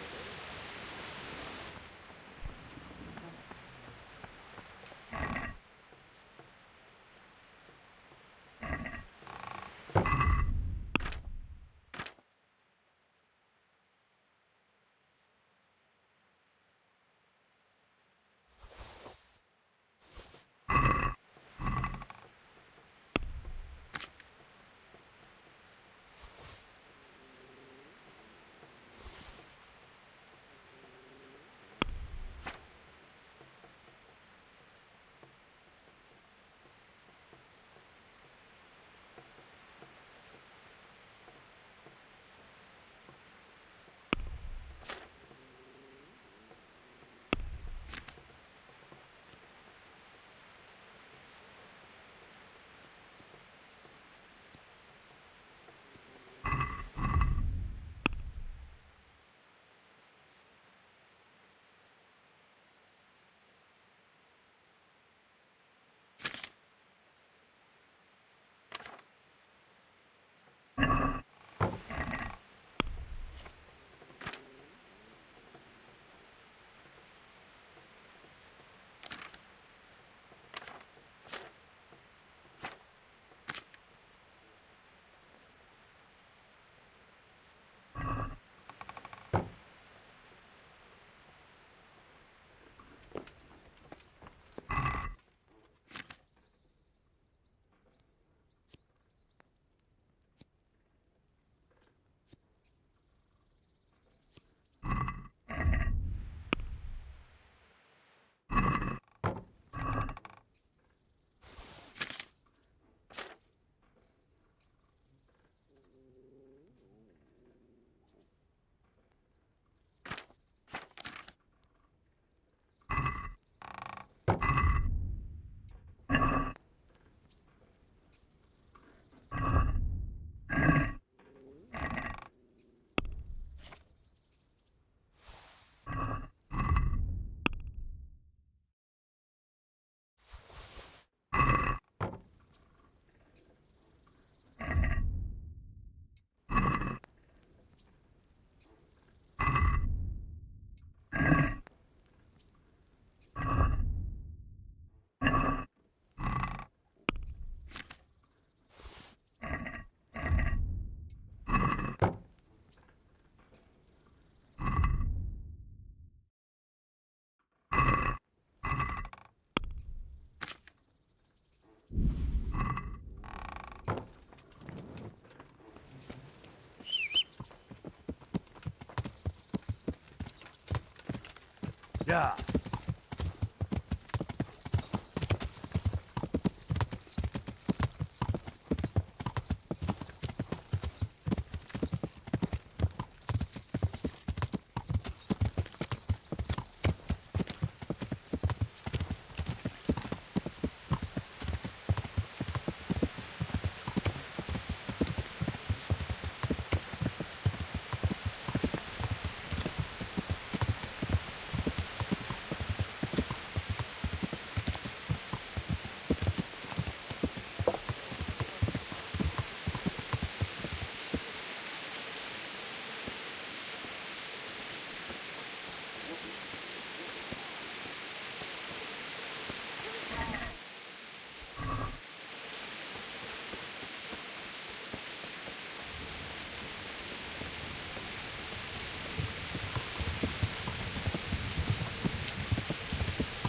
Yeah.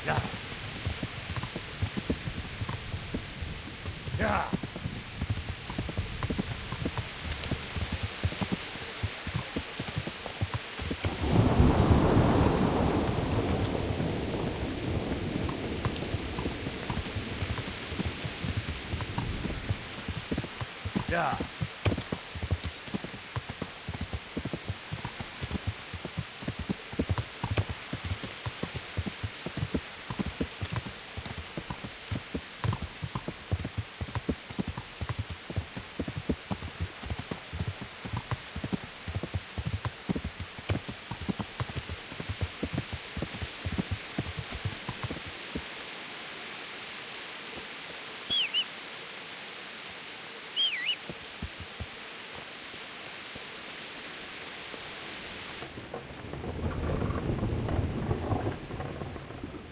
Yeah. Yeah. Yeah.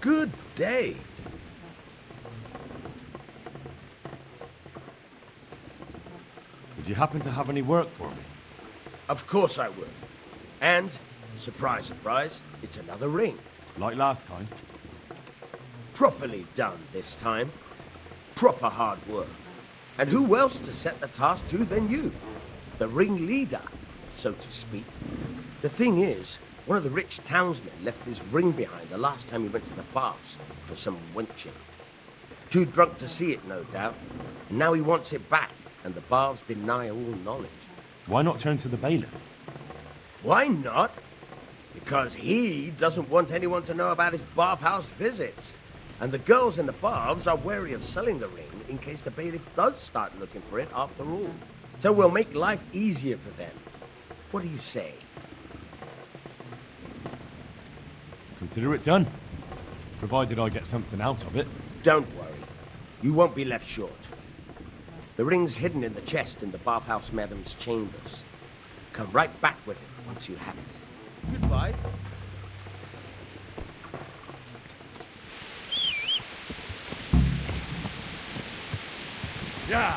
Good day. Would you happen to have any work for me? Of course I would. And, surprise, surprise, it's another ring. Like last time? Properly done this time. Proper hard work. And who else to set the task to than you? The ringleader, so to speak. The thing is, one of the rich townsmen left his ring behind the last time he went to the baths for some wenching. Too drunk to see it, no doubt. And now he wants it back, and the baths deny all knowledge. Why not turn to the bailiff? Why not? Because he doesn't want anyone to know about his bathhouse visits. And the girls in the baths are wary of selling the ring in case the bailiff does start looking for it after all. So we'll make life easier for them. What do you say? Consider it done. Provided I get something out of it. Don't worry. You won't be left short. The ring's hidden in the chest in the bathhouse madam's chambers. Come right back with it once you have it. Goodbye. Yeah.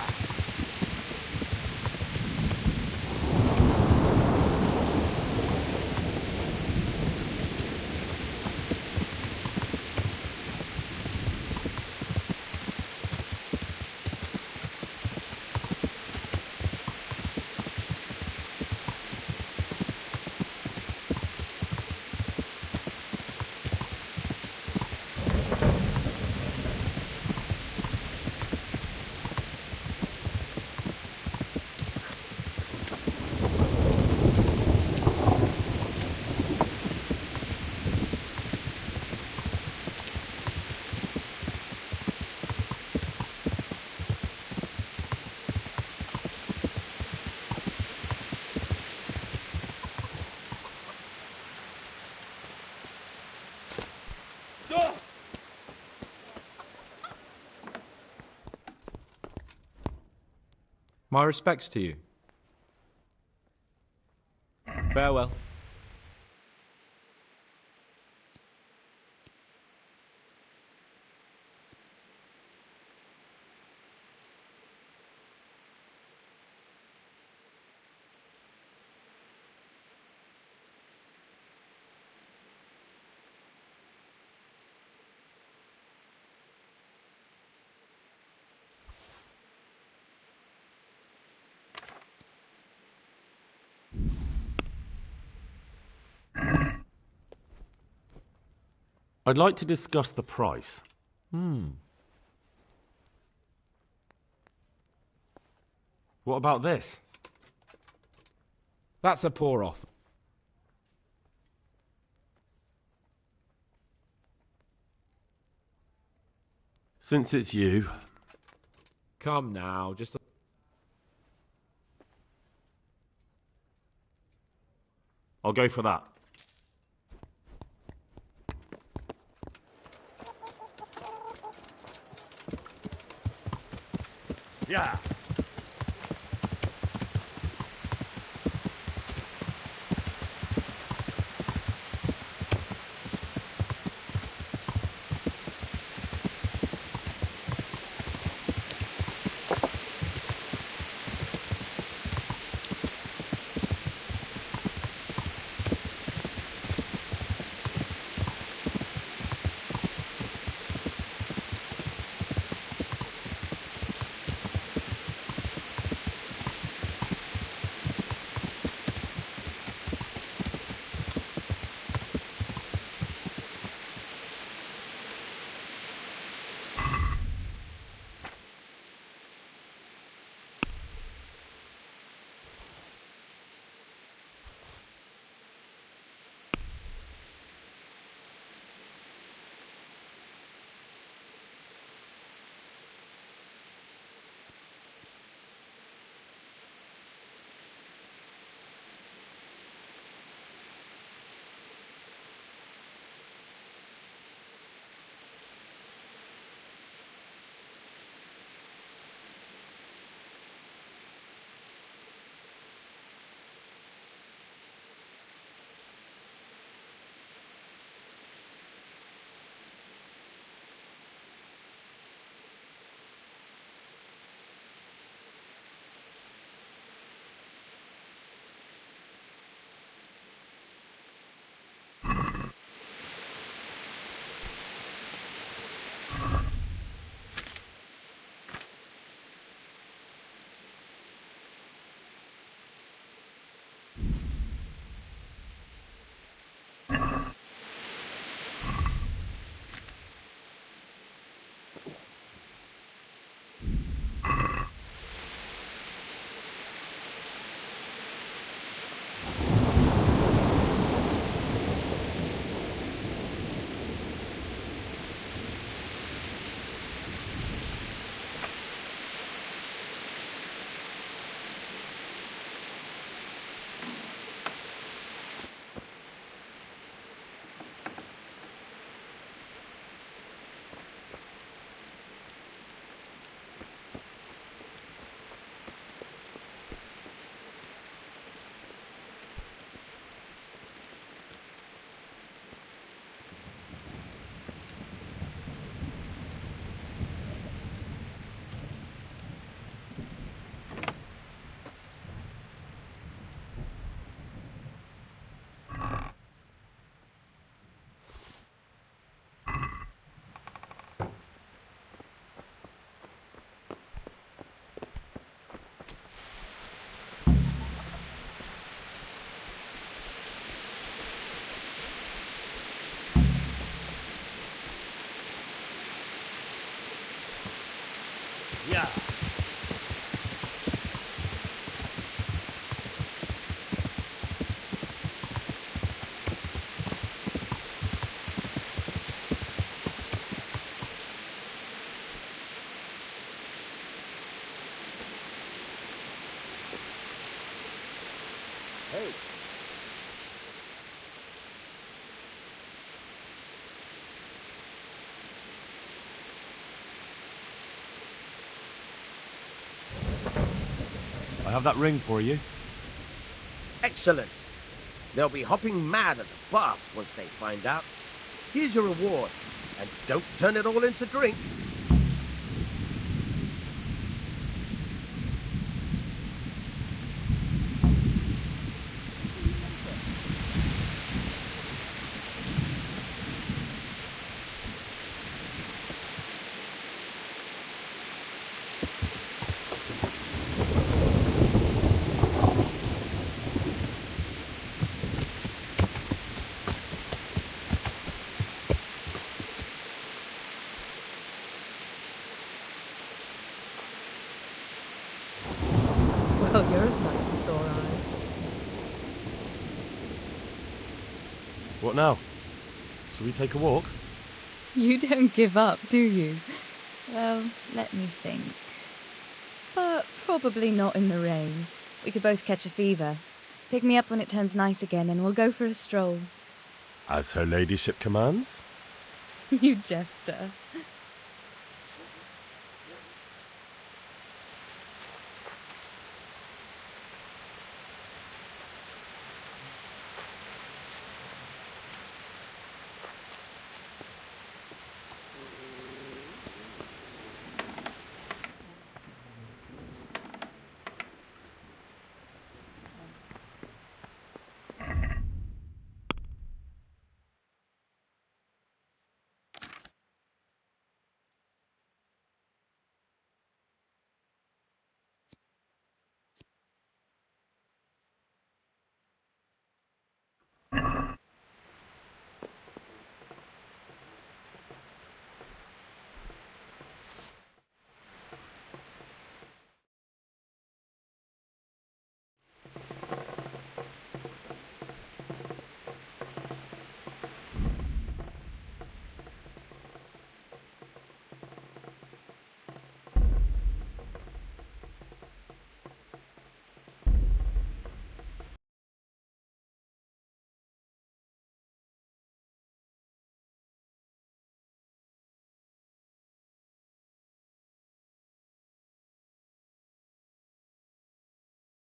My respects to you. Farewell. I'd like to discuss the price. What about this? That's a poor offer. Since it's you. Come now, just... I'll go for that. Yeah. Yeah. Hey. I have that ring for you. Excellent. They'll be hopping mad at the baths once they find out. Here's your reward, and don't turn it all into drink. You're a sight for sore eyes. What now? Shall we take a walk? You don't give up, do you? Well, let me think. But probably not in the rain. We could both catch a fever. Pick me up when it turns nice again and we'll go for a stroll. As her ladyship commands? You jester.